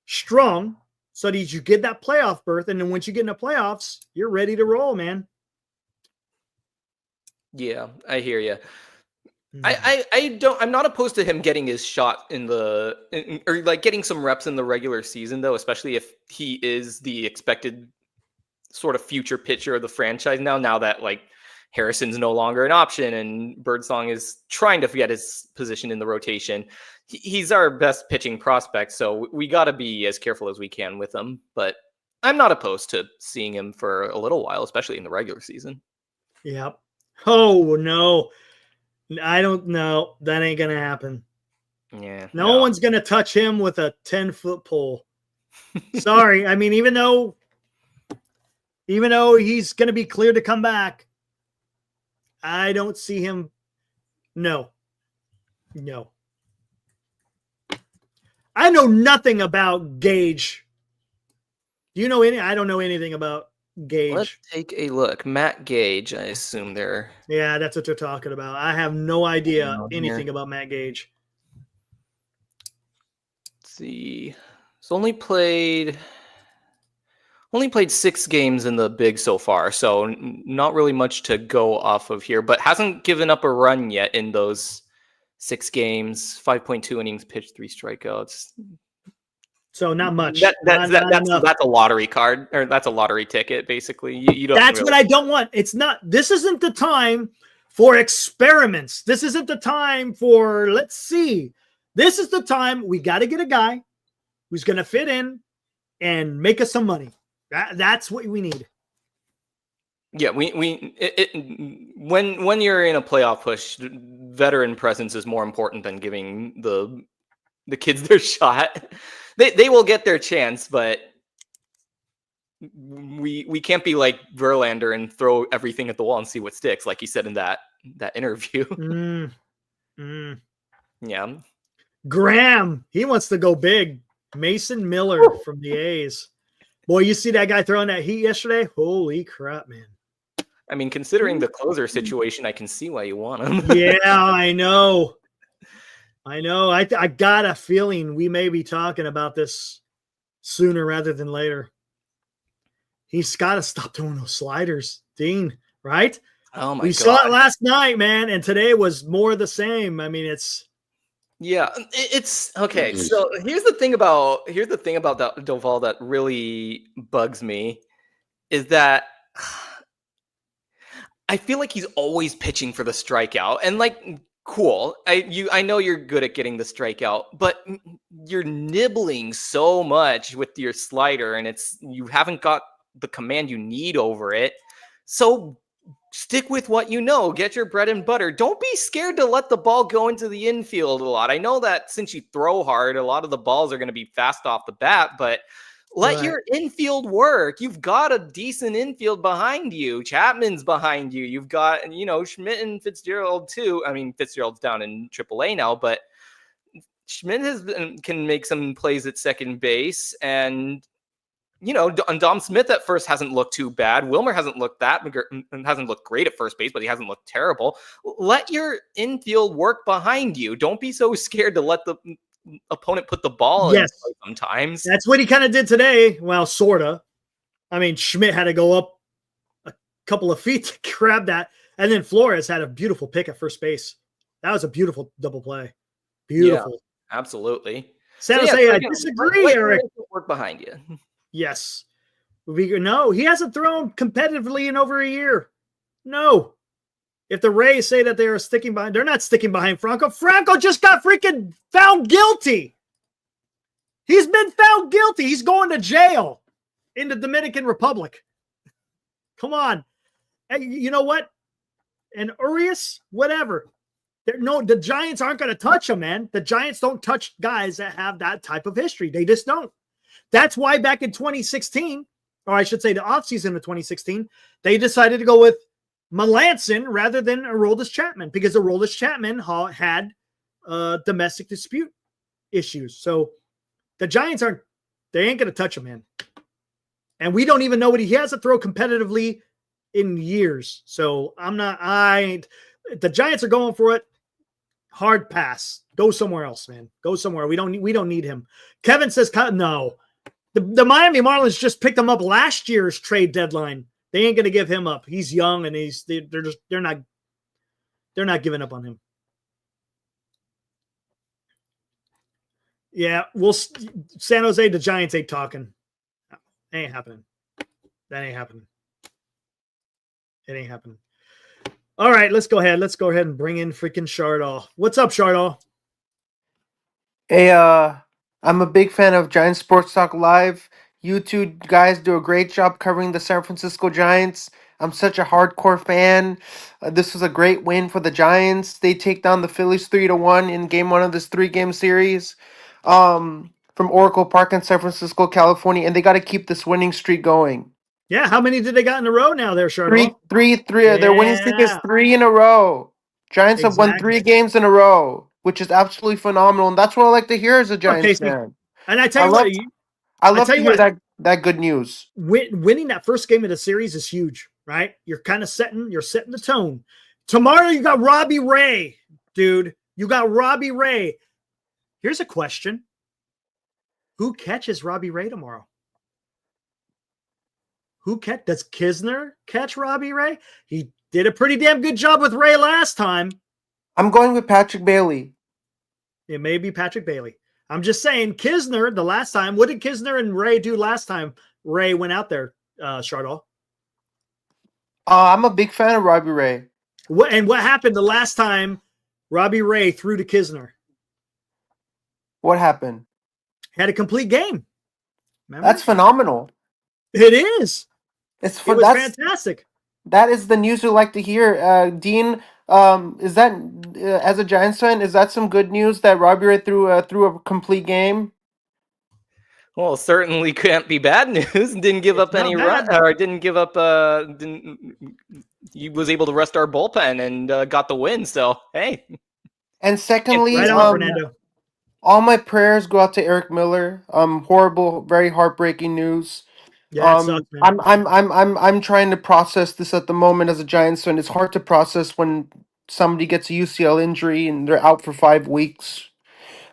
strong, so that you get that playoff berth. And then once you get in the playoffs, you're ready to roll, man. Yeah, I hear you. I'm not opposed to him getting his shot or like getting some reps in the regular season though, especially if he is the expected sort of future pitcher of the franchise now that like Harrison's no longer an option and Birdsong is trying to get his position in the rotation. He's our best pitching prospect, so we got to be as careful as we can with him, but I'm not opposed to seeing him for a little while, especially in the regular season. Yep. Oh no. I don't know. That ain't going to happen. Yeah. No one's going to touch him with a 10-foot pole. Sorry. I mean, even though he's going to be clear to come back, I don't see him. No. I know nothing about Gage. Do you know any? I don't know anything about Gage. Let's take a look. Matt Gage, I assume they're... Yeah, that's what they're talking about. I have no idea anything about Matt Gage. Let's see. He's only played 6 games in the big so far, so not really much to go off of here, but hasn't given up a run yet in those 6 games. 5.2 innings pitched, 3 strikeouts. So not much. That's a lottery card, or that's a lottery ticket, basically. You don't. That's what I don't want. It's not. This isn't the time for experiments. This isn't the time for let's see. This is the time we got to get a guy who's going to fit in and make us some money. That's what we need. Yeah, when you're in a playoff push, veteran presence is more important than giving the kids their shot. They will get their chance, but we can't be like Verlander and throw everything at the wall and see what sticks, like he said in that interview. Yeah. Graham, he wants to go big. Mason Miller from the A's. Boy, you see that guy throwing that heat yesterday? Holy crap, man. I mean, considering the closer situation, I can see why you want him. Yeah, I know. I got a feeling we may be talking about this sooner rather than later. He's got to stop throwing those sliders, Dean, right? Oh, my God. We saw it last night, man, and today was more of the same. I mean, it's... Yeah, it's okay. So here's the thing about that Doval that really bugs me is that I feel like he's always pitching for the strikeout, and like, cool. I know you're good at getting the strikeout, but you're nibbling so much with your slider, and you haven't got the command you need over it. So stick with what you know. Get your bread and butter. Don't be scared to let the ball go into the infield a lot. I know that since you throw hard, a lot of the balls are going to be fast off the bat, but let your infield work. You've got a decent infield behind you. Chapman's behind you. You've got, Schmidt and Fitzgerald too. I mean, Fitzgerald's down in AAA now, but Schmidt can make some plays at second base, and Dom Smith at first hasn't looked too bad. Wilmer hasn't looked great at first base, but he hasn't looked terrible. Let your infield work behind you. Don't be so scared to let the opponent put the ball in play sometimes. That's what he kind of did today. Well, sort of. I mean, Schmidt had to go up a couple of feet to grab that. And then Flores had a beautiful pick at first base. That was a beautiful double play. Beautiful. Yeah, absolutely. San Jose, I disagree, Eric. Work behind you. Yes. No, he hasn't thrown competitively in over a year. No. If the Rays say that they are sticking behind, they're not sticking behind Franco. Franco just got freaking found guilty. He's been found guilty. He's going to jail in the Dominican Republic. Come on. Hey, you know what? And Urias, whatever. The Giants aren't going to touch him, man. The Giants don't touch guys that have that type of history. They just don't. That's why back in 2016, or I should say the offseason of 2016, they decided to go with Melanson rather than Aroldis Chapman, because Aroldis Chapman had domestic dispute issues. So the Giants ain't going to touch him, man. And we don't even know what he has to throw competitively in years. So the Giants are going for it. Hard pass. Go somewhere else, man. Go somewhere. We don't need him. Kevin says, no. The Miami Marlins just picked him up last year's trade deadline. They ain't going to give him up. He's young, and they're not giving up on him. Yeah, San Jose, the Giants ain't talking. That ain't happening. That ain't happening. It ain't happening. All right, let's go ahead. Let's go ahead and bring in freaking Shardall. What's up, Shardall? Hey, I'm a big fan of Giants Sports Talk Live. You two guys do a great job covering the San Francisco Giants. I'm such a hardcore fan. This was a great win for the Giants. They take down the Phillies 3-1 in game one of this 3-game series. From Oracle Park in San Francisco, California, and they got to keep this winning streak going. Yeah, how many did they got in a row now there, Shardall? Three. Their winning streak is 3 in a row. Giants have won 3 games in a row, which is absolutely phenomenal, and that's what I like to hear as a Giants fan. And I tell you what, I love to hear that good news. Winning that first game of the series is huge, right? You're setting the tone. Tomorrow you got Robbie Ray, dude. You got Robbie Ray. Here's a question. Who catches Robbie Ray tomorrow? Does Kisner catch Robbie Ray? He did a pretty damn good job with Ray last time. I'm going with Patrick Bailey. It may be Patrick Bailey. I'm just saying, Kisner, the last time, what did Kisner and Ray do last time Ray went out there, Shardall? I'm a big fan of Robbie Ray. What happened the last time Robbie Ray threw to Kisner? What happened? Had a complete game. Remember? That's phenomenal. It is. It was fantastic. That is the news we like to hear. Dean, is that as a Giants fan, is that some good news that Robbie Ray threw a complete game? Well, certainly can't be bad news. Didn't give up any run, or didn't give up. He was able to rest our bullpen and got the win. So hey. And secondly, right on, Fernando. All my prayers go out to Eric Miller. Horrible, very heartbreaking news. Yeah, it sucks, man. I'm trying to process this at the moment as a Giants fan. It's hard to process when somebody gets a UCL injury and they're out for 5 weeks.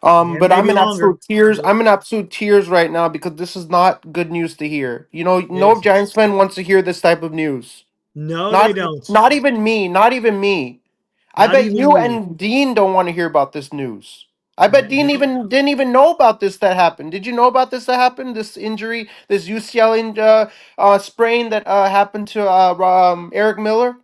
But I'm in absolute tears. I'm in absolute tears right now because this is not good news to hear. No Giants fan wants to hear this type of news. No, they don't. Not even me. I bet you and Dean don't want to hear about this news. I bet Dean didn't even know about this that happened. Did you know about this that happened? This injury, this UCL sprain that happened to Eric Miller?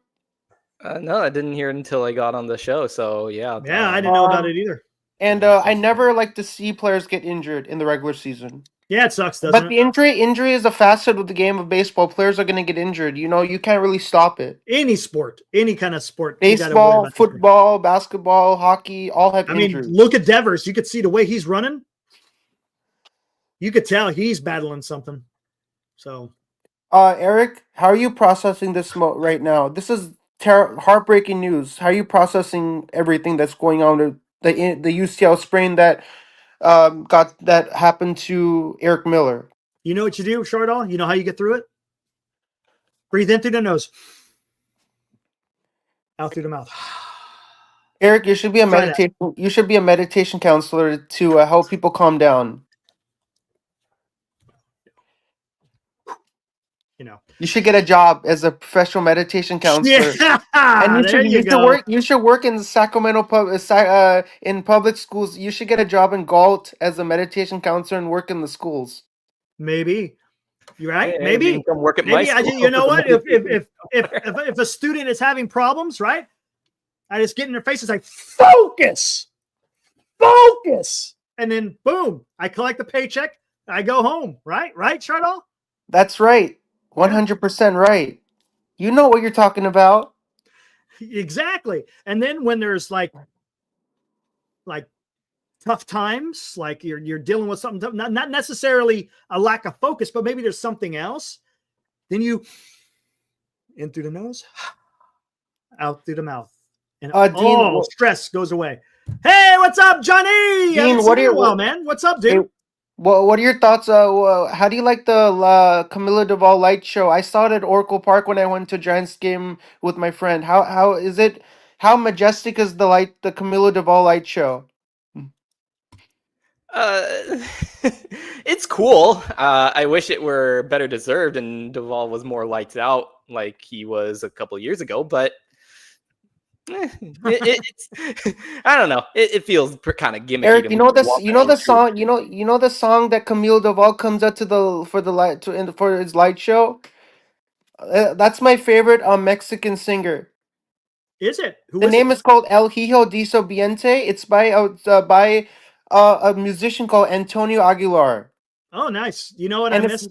No, I didn't hear it until I got on the show. So yeah. Yeah, I didn't know about it either. And I never like to see players get injured in the regular season. Yeah, it sucks, doesn't it? But the injury is a facet of the game of baseball. Players are going to get injured. You can't really stop it. Any sport, any kind of sport. Baseball, football, basketball, hockey, all have injuries. I mean, look at Devers. You could see the way he's running. You could tell he's battling something. So, Eric, how are you processing this right now? This is heartbreaking news. How are you processing everything that's going on? The UCL sprain that happened to Eric Miller. You know what you do, Shardall? You know how you get through it? Breathe in through the nose. Out through the mouth. Eric, you should be a meditation counselor to help people calm down. You should get a job as a professional meditation counselor. Yeah, and you should work in the Sacramento in public schools. You should get a job in Galt as a meditation counselor and work in the schools. Maybe. You're right. Hey, maybe come work at my school. you know what? If a student is having problems, right? I just get in their faces like focus, and then boom, I collect the paycheck. I go home. Right, Shardall? That's right. 100% right. You know what you're talking about. Exactly. And then when there's like tough times, like you're dealing with something, not necessarily a lack of focus, but maybe there's something else. Then you in through the nose, out through the mouth, and Dean, stress goes away. Hey, what's up, Johnny? Dean, man? What's up, dude? Hey, what are your thoughts? How do you like the Camilo Duvall Light show? I saw it at Oracle Park when I went to a Giants game with my friend. How is it? How majestic is the Camilo Duvall Light show? Uh, it's cool. I wish it were better deserved and Duvall was more lights out like he was a couple years ago. But it's I don't know. It feels kind of gimmicky Eric, to me. Walking the into song, the song that Camille Duvall comes out to the for the light to in for his light show. That's my favorite Mexican singer. Is it? Who The is it? name is called El Hijo Disobediente. It's by a musician called Antonio Aguilar. Oh, nice. You know what I And if missed?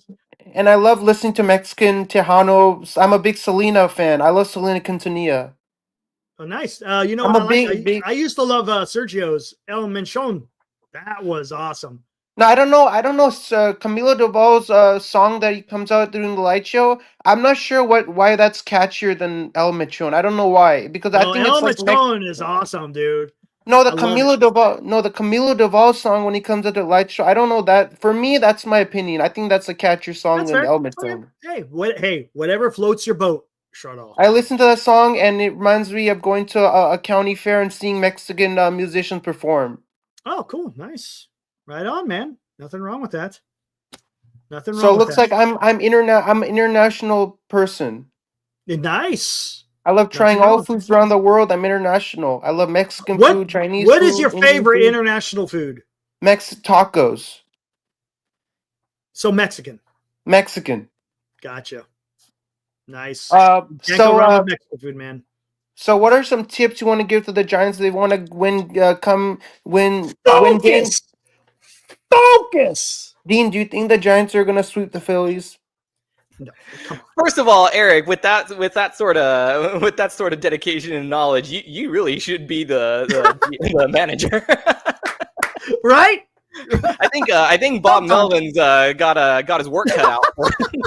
and I love listening to Mexican Tejano. I'm a big Selena fan. I love Selena Quintanilla. Oh, nice. You know I'm what a I like? big. I used to love Sergio's El Menchon. That was awesome. No, I don't know. I don't know. Camilo Duvall's song that he comes out during the light show. I'm not sure why that's catchier than El Machon. I don't know why because I No, think it's El like Menchon is awesome, dude. no the I love it. Camilo Duvall no the Camilo Duvall song when he comes at the light show. I don't know that. For me, that's my opinion. I think that's a catchier song That's than fair. El Okay. Machon. Hey, whatever floats your boat. Shut off. I listened to that song and it reminds me of going to a county fair and seeing Mexican musicians perform. Oh, cool. Nice. Right on, man. Nothing wrong with that. Nothing So wrong it with looks that. like I'm an international person. Nice. I love Nothing trying wrong all with that. foods around the world. I'm international. I love Mexican What food, Chinese what is food, your Indian favorite food, international food? Tacos, So Mexican. Mexican. Gotcha. Nice. Uh, Can't go so wrong with uh, Mexican food, man. so what are some tips you want to give to the Giants? They want to win, win game. Focus. Focus. Dean, do you think the Giants are gonna sweep the Phillies? No, come on. First of all, Eric, with that sort of dedication and knowledge, you really should be the manager. Right? I think Bob Melvin's got his work cut out for him.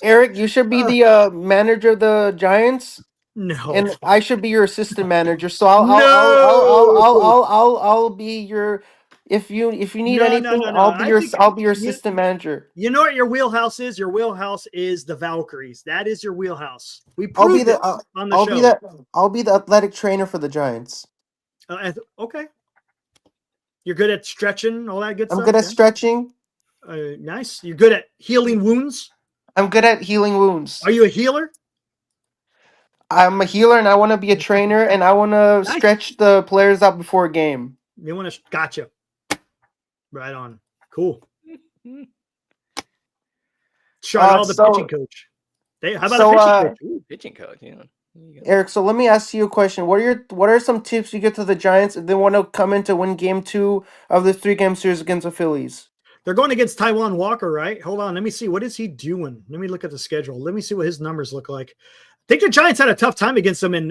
Eric, you should be the manager of the Giants, No. and I should be your assistant manager. So No. I'll be your if you need No, no, anything, no, no. I think I'll be your you, assistant manager. you know what your wheelhouse is? Your wheelhouse is the Valkyries. That is your wheelhouse. We I'll be proved the it on the show. I'll be the athletic trainer for the Giants. Okay. You're good at stretching, all that good I'm stuff. good at Yeah? stretching. Nice. You're good at healing wounds. I'm good at healing wounds. Are you a healer? I'm a healer and I want to be a trainer and I want to Nice. stretch the players out before a game. You want to? Gotcha. Right on. Cool. Shout out the pitching coach. How about a pitching coach? Ooh, pitching coach, yeah. Eric, so let me ask you a question. What are some tips you get to the Giants if they want to come in to win game 2 of the 3-game series against the Phillies? They're going against Taiwan Walker, right? Hold on. Let me see. What is he doing? Let me look at the schedule. Let me see what his numbers look like. I think the Giants had a tough time against them in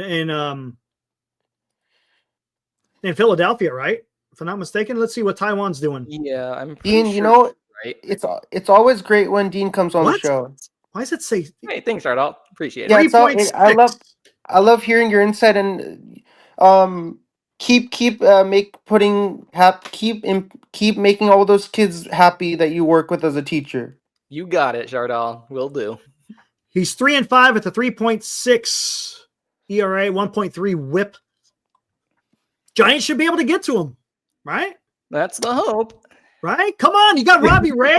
Philadelphia, right? If I'm not mistaken. Let's see what Taiwan's doing. Yeah, I'm pretty Dean, sure. you know, Right? it's always great when Dean comes on the What? show. Why does it say Hey, thanks, Ardal. Appreciate Yeah, it. 3.6? I love hearing your insight and keep keep making all those kids happy that you work with as a teacher. You got it, Jardal. Will do. He's 3-5 at the 3.6 ERA, 1.3 WHIP. Giants should be able to get to him, right? That's the hope. Right? Come on, you got Robbie Ray.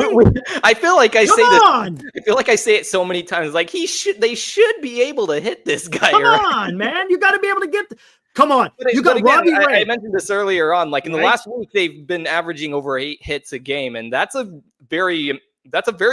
I feel like I Come say on. this. I feel like I say it so many times. Like they should be able to hit this guy. Come right? on, man. You got to be able to get. Come on. But You got again, Robbie Ray. I mentioned this earlier on. Like in the Right. last week, they've been averaging over 8 hits a game, and that's a very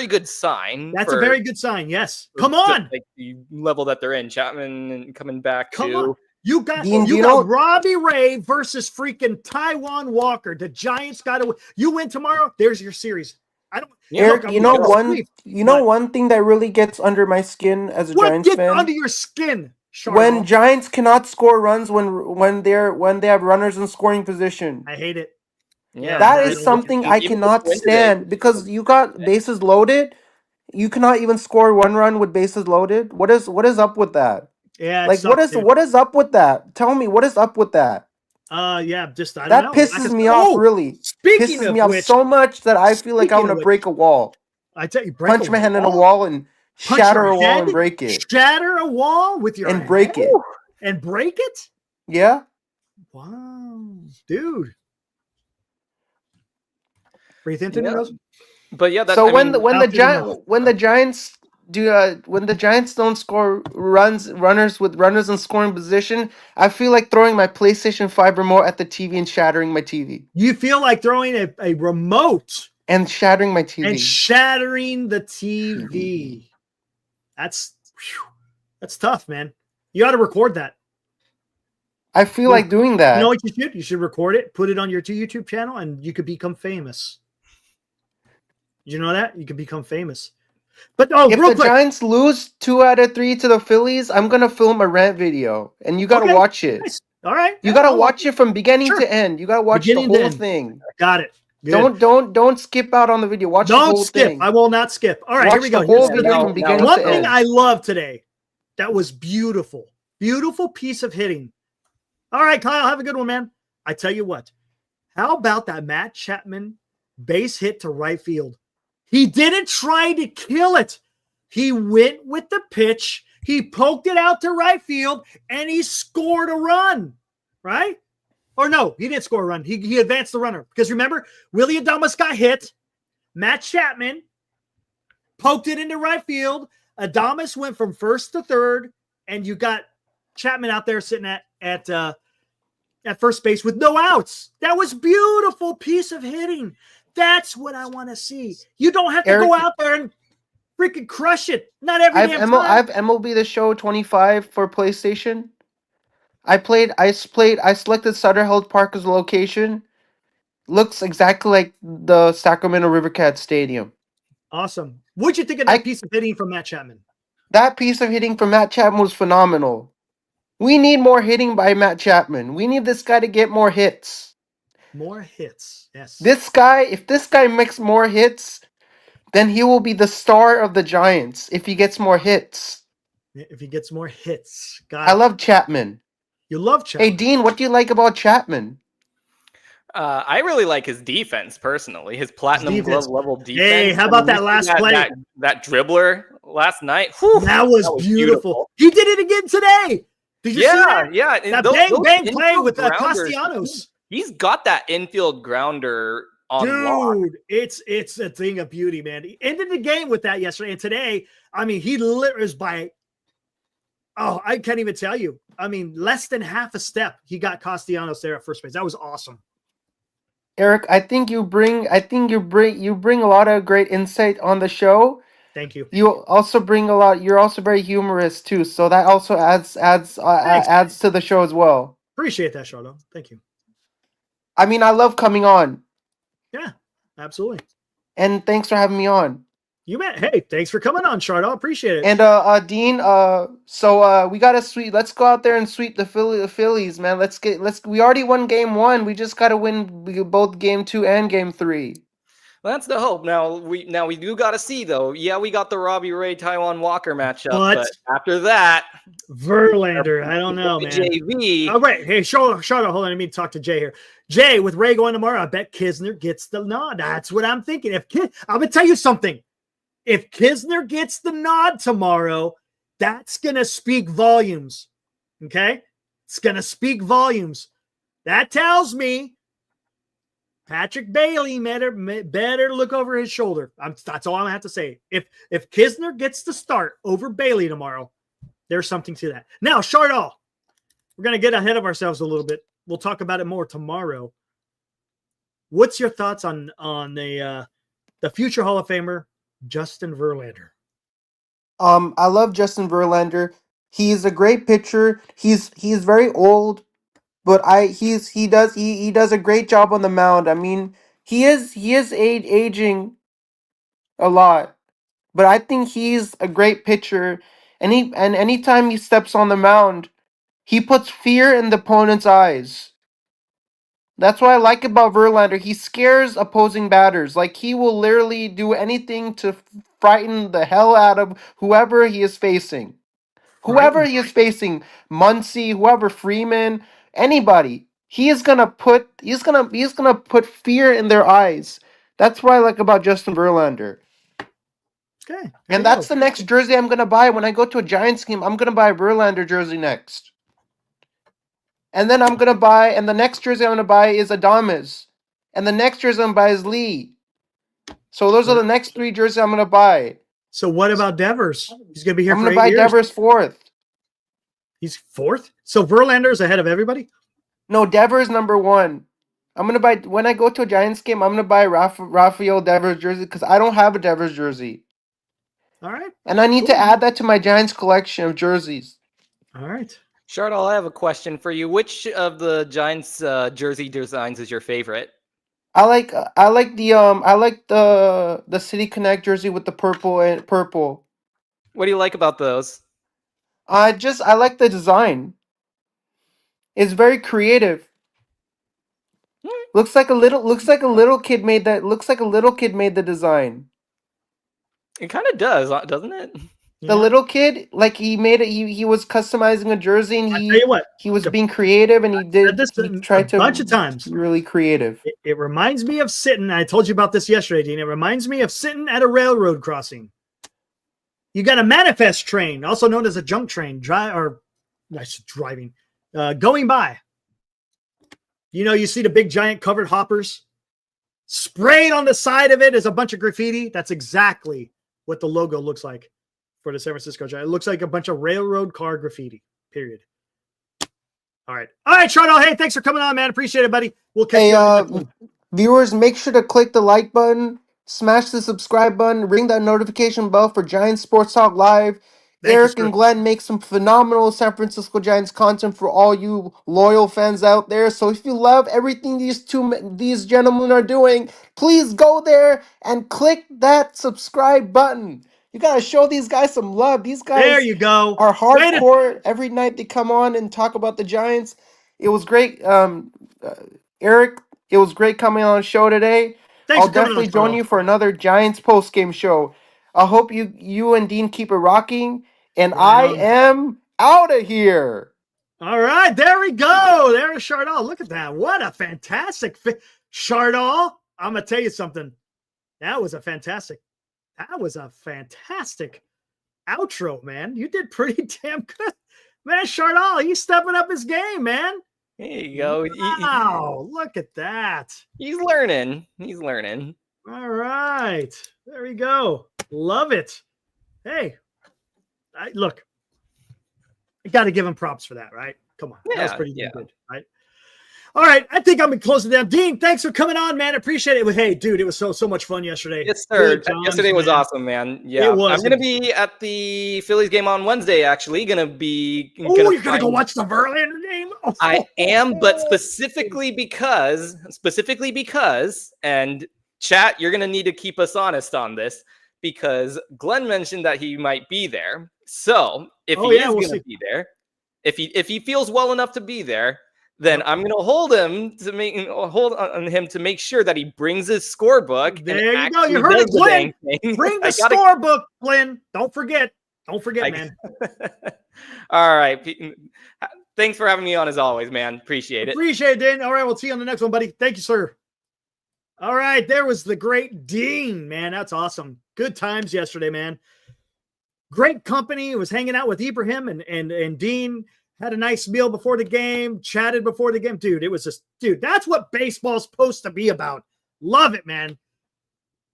good sign. That's a very good sign. Yes. Come on. Like the level that they're in. Chapman coming back Come too. on. You got Dean, you got Robbie Ray versus freaking Taiwan Walker. The Giants got to. You win tomorrow. There's your series. I don't. Eric, Look, one thing that really gets under my skin as a what Giants gets fan under your skin? when Charles? Giants cannot score runs when they have runners in scoring position. I hate it. Yeah, That I is hate it. something I Even cannot Wednesday. stand because you got bases loaded. You cannot even score one run with bases loaded. What is up with that? Yeah. It Like sucks, dude. what is up with that? Tell me what is up with that. Yeah. Just I don't That know. pisses me off really. Speaking Pisses of me off which, so much that I feel like I speaking want of to break a wall. I tell you, Punch my hand in a wall and Punch shatter your a wall head? and break it. Shatter a wall with your And break head? it. And break it? Yeah? Wow, dude. Breathe in through the nose. But yeah, So when the out through the mouth. when the Giants when the Giants don't score runners with runners in scoring position, I feel like throwing my PlayStation 5 remote at the TV and shattering my TV. You feel like throwing a remote And shattering my and TV. shattering the TV. That's tough, man. You ought to record that. I feel like doing that. You know what you should? You should record it, put it on your YouTube channel, and you could become famous. You know that? You could become famous. But if real the quick. Giants lose 2 out of 3 to the Phillies, I'm gonna film a rant video, and you gotta watch it. Nice. All right. You gotta watch it from beginning to end. You gotta watch the whole thing. Got it. Good. Don't skip out on the video. Watch the whole thing. Don't skip. I will not skip. All right, watch here we go. the whole video from beginning to One end. thing I love today that was beautiful. Beautiful piece of hitting. All right, Kyle, have a good one, man. I tell you what. How about that Matt Chapman base hit to right field? He didn't try to kill it. He went with the pitch. He poked it out to right field, and he scored a run, right? Or no, he didn't score a run. He advanced the runner. Because remember, Willie Adames got hit. Matt Chapman poked it into right field. Adames went from first to third, and you got Chapman out there sitting at first base with no outs. That was beautiful piece of hitting. That's what I want to see. You don't have to go out there and freaking crush it. Not every damn time. I have MLB The Show 25 for PlayStation. I selected Sutter Health Park as a location. Looks exactly like the Sacramento Rivercats Stadium. Awesome. What'd you think of that piece of hitting from Matt Chapman? That piece of hitting from Matt Chapman was phenomenal. We need more hitting by Matt Chapman. We need this guy to get more hits. More hits, yes. If this guy makes more hits, then he will be the star of the Giants if he gets more hits. If he gets more hits. I love Chapman. You love Chapman. Hey, Dean, what do you like about Chapman? I really like his defense personally. His platinum glove level defense. Hey, how about that last play? That dribbler last night. Whew, that was beautiful. He did it again today. Did you see that? Yeah. That bang play with Castellanos. He's got that infield grounder on lock. Dude, it's a thing of beauty, man. He ended the game with that yesterday. And today, I mean, he literally is by, I can't even tell you. I mean, less than half a step, he got Castellanos there at first base. That was awesome. Eric, I think you bring a lot of great insight on the show. Thank you. You also bring a lot. You're also very humorous too, so that also adds to the show as well. Appreciate that, Charlotte. Thank you. I mean, I love coming on. Yeah, absolutely. And thanks for having me on. You bet. Hey, thanks for coming on, Charlotte. Appreciate it. And Dean, so we gotta sweep. Let's go out there and sweep the Phillies, man. We already won game 1. We just gotta win both game 2 and game 3. Well, that's the hope. Now we do got to see though. Yeah, we got the Robbie Ray Taiwan Walker matchup, but after that, Verlander, I don't know, man. JV. Oh wait, hey, Charlotte, hold on. Let me talk to Jay here. Jay, with Ray going tomorrow, I bet Kisner gets the nod. That's what I'm thinking. I'm gonna tell you something. If Kisner gets the nod tomorrow, that's gonna speak volumes. Okay, it's gonna speak volumes. That tells me Patrick Bailey better look over his shoulder. That's all I'm gonna have to say. If Kisner gets the start over Bailey tomorrow, there's something to that. Now, Chardall, we're gonna get ahead of ourselves a little bit. We'll talk about it more tomorrow. What's your thoughts on the future Hall of Famer Justin Verlander? I love Justin Verlander. He's a great pitcher. He's very old. But he does a great job on the mound. I mean, he is aging a lot, but I think he's a great pitcher. And anytime he steps on the mound, he puts fear in the opponent's eyes. That's what I like about Verlander. He scares opposing batters. Like, he will literally do anything to frighten the hell out of whoever he is facing. Whoever he is facing, Muncy, whoever, Freeman, anybody, he's gonna put fear in their eyes. That's what I like about Justin Verlander. Okay, and that's the next jersey I'm gonna buy when I go to a Giants game. I'm gonna buy a Verlander jersey next, and then the next jersey I'm gonna buy is Adames, and the next jersey I'm gonna buy is Lee. So those are the next 3 jerseys I'm gonna buy. So what about Devers? He's going to be here I'm for gonna 8 buy years. Devers 4th. He's 4th? So Verlander's ahead of everybody? No, Devers number 1. I'm gonna buy when I go to a Giants game. I'm gonna buy Rafael Devers jersey because I don't have a Devers jersey, All right. and I need to add that to my Giants collection of jerseys. All right. Shardal, I have a question for you. Which of the Giants jersey designs is your favorite? I like the City Connect jersey with the purple. What do you like about those? I like the design. It's very creative. Looks like a little kid made that. Looks like a little kid made the design. It kind of does, doesn't it? The little kid, like he made it. He was customizing a jersey, and I tell you what, he was being creative, and he tried to bunch of times. be really creative. It reminds me of sitting. I told you about this yesterday, Dean. It reminds me of sitting at a railroad crossing. You got a manifest train, also known as a junk train, driving, going by. You see the big giant covered hoppers. Sprayed on the side of it is a bunch of graffiti. That's exactly what the logo looks like for the San Francisco Giants. It looks like a bunch of railroad car graffiti, period. All right, Chardo. Hey, thanks for coming on, man. Appreciate it, buddy. We'll catch you on the next one. Viewers, make sure to click the like button, smash the subscribe button, ring that notification bell for Giants Sports Talk Live. Eric and Glenn make some phenomenal San Francisco Giants content for all you loyal fans out there. So if you love everything these gentlemen are doing, please go there and click that subscribe button. You gotta show these guys some love. These guys there you go. Are hardcore. Every night they come on and talk about the Giants. It was great, Eric. It was great coming on the show today. I'll definitely join you for another Giants post-game show. I hope you and Dean keep it rocking. And I am out of here. All right, there we go. There's Chardal. Look at that. What a fantastic Chardal. I'm going to tell you something. That was a fantastic outro, man. You did pretty damn good. Man, Chardal, he's stepping up his game, man. There you go. Wow, look at that. He's learning. All right. There we go. Love it. Hey. Look, I got to give him props for that, right? Come on. That was pretty good, right? All right. I think I'm going to close it down. Dean, thanks for coming on, man. Appreciate it. Hey, dude, it was so much fun yesterday. Yes, sir. Yesterday was awesome, man. Yeah. It was. I'm going to be at the Phillies game on Wednesday, actually. You're going to go watch the Verlander game? Oh. I am, but specifically because, and chat, you're going to need to keep us honest on this, because Glenn mentioned that he might be there. So if he is going to be there, if he feels well enough to be there, then I'm going to hold on him to make sure that he brings his scorebook. There you go. You heard it, Glenn. Bring the scorebook, Glenn. Don't forget, man. All right. Thanks for having me on as always, man. Appreciate it. Appreciate it, Dan. All right, we'll see you on the next one, buddy. Thank you, sir. All right, there was the great Dean, man. That's awesome. Good times yesterday, man. Great company. Was hanging out with Ibrahim and Dean. Had a nice meal before the game. Chatted before the game. Dude, it was just, that's what baseball's supposed to be about. Love it, man.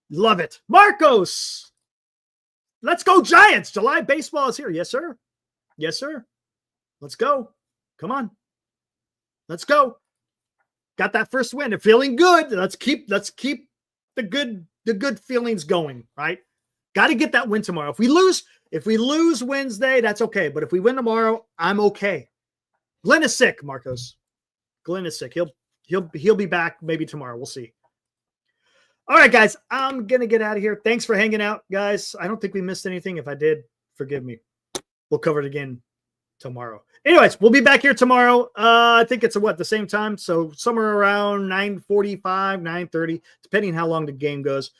Love it. Marcos, let's go Giants. July baseball is here. Yes, sir. Yes, sir. Let's go. Come on. Let's go. Got that first win. They're feeling good. Let's keep the good feelings going, right? Got to get that win tomorrow. If we lose Wednesday, that's okay. But if we win tomorrow, I'm okay. Glenn is sick, Marcos. Glenn is sick. He'll be back maybe tomorrow. We'll see. All right, guys. I'm gonna get out of here. Thanks for hanging out, guys. I don't think we missed anything. If I did, forgive me. We'll cover it again tomorrow. Anyways, we'll be back here tomorrow. I think it's the same time. So somewhere around 9:45, 9:30, depending on how long the game goes.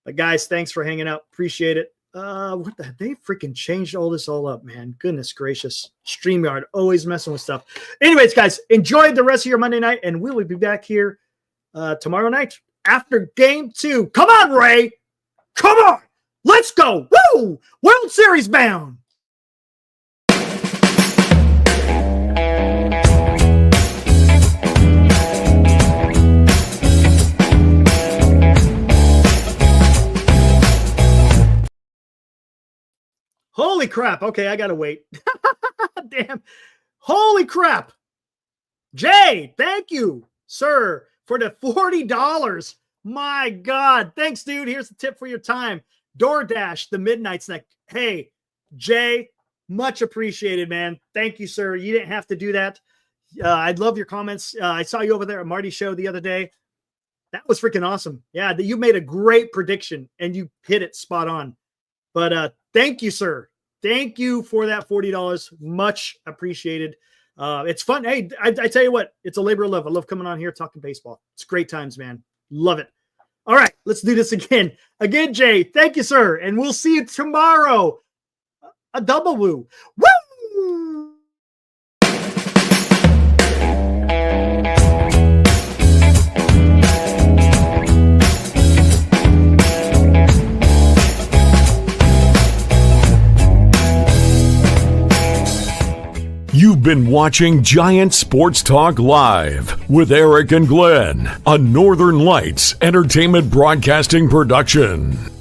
But guys, thanks for hanging out. Appreciate it. They freaking changed all up, man. Goodness gracious. StreamYard, always messing with stuff. Anyways, guys, enjoy the rest of your Monday night, and we will be back here tomorrow night after game 2. Come on, Ray. Come on. Let's go. Woo! World Series bound. Holy crap. Okay, I got to wait. Damn. Holy crap. Jay, thank you, sir, for the $40. My God. Thanks, dude. Here's the tip for your time. DoorDash, the Midnight Snack. Hey, Jay, much appreciated, man. Thank you, sir. You didn't have to do that. I'd love your comments. I saw you over there at Marty's show the other day. That was freaking awesome. Yeah, you made a great prediction, and you hit it spot on. But thank you, sir. Thank you for that $40. Much appreciated. It's fun. Hey, I tell you what, it's a labor of love. I love coming on here talking baseball. It's great times, man. Love it. All right, let's do this again. Again, Jay, thank you, sir. And we'll see you tomorrow. A double woo. Woo! You've been watching Giant Sports Talk Live with Eric and Glenn, a Northern Lights Entertainment Broadcasting production.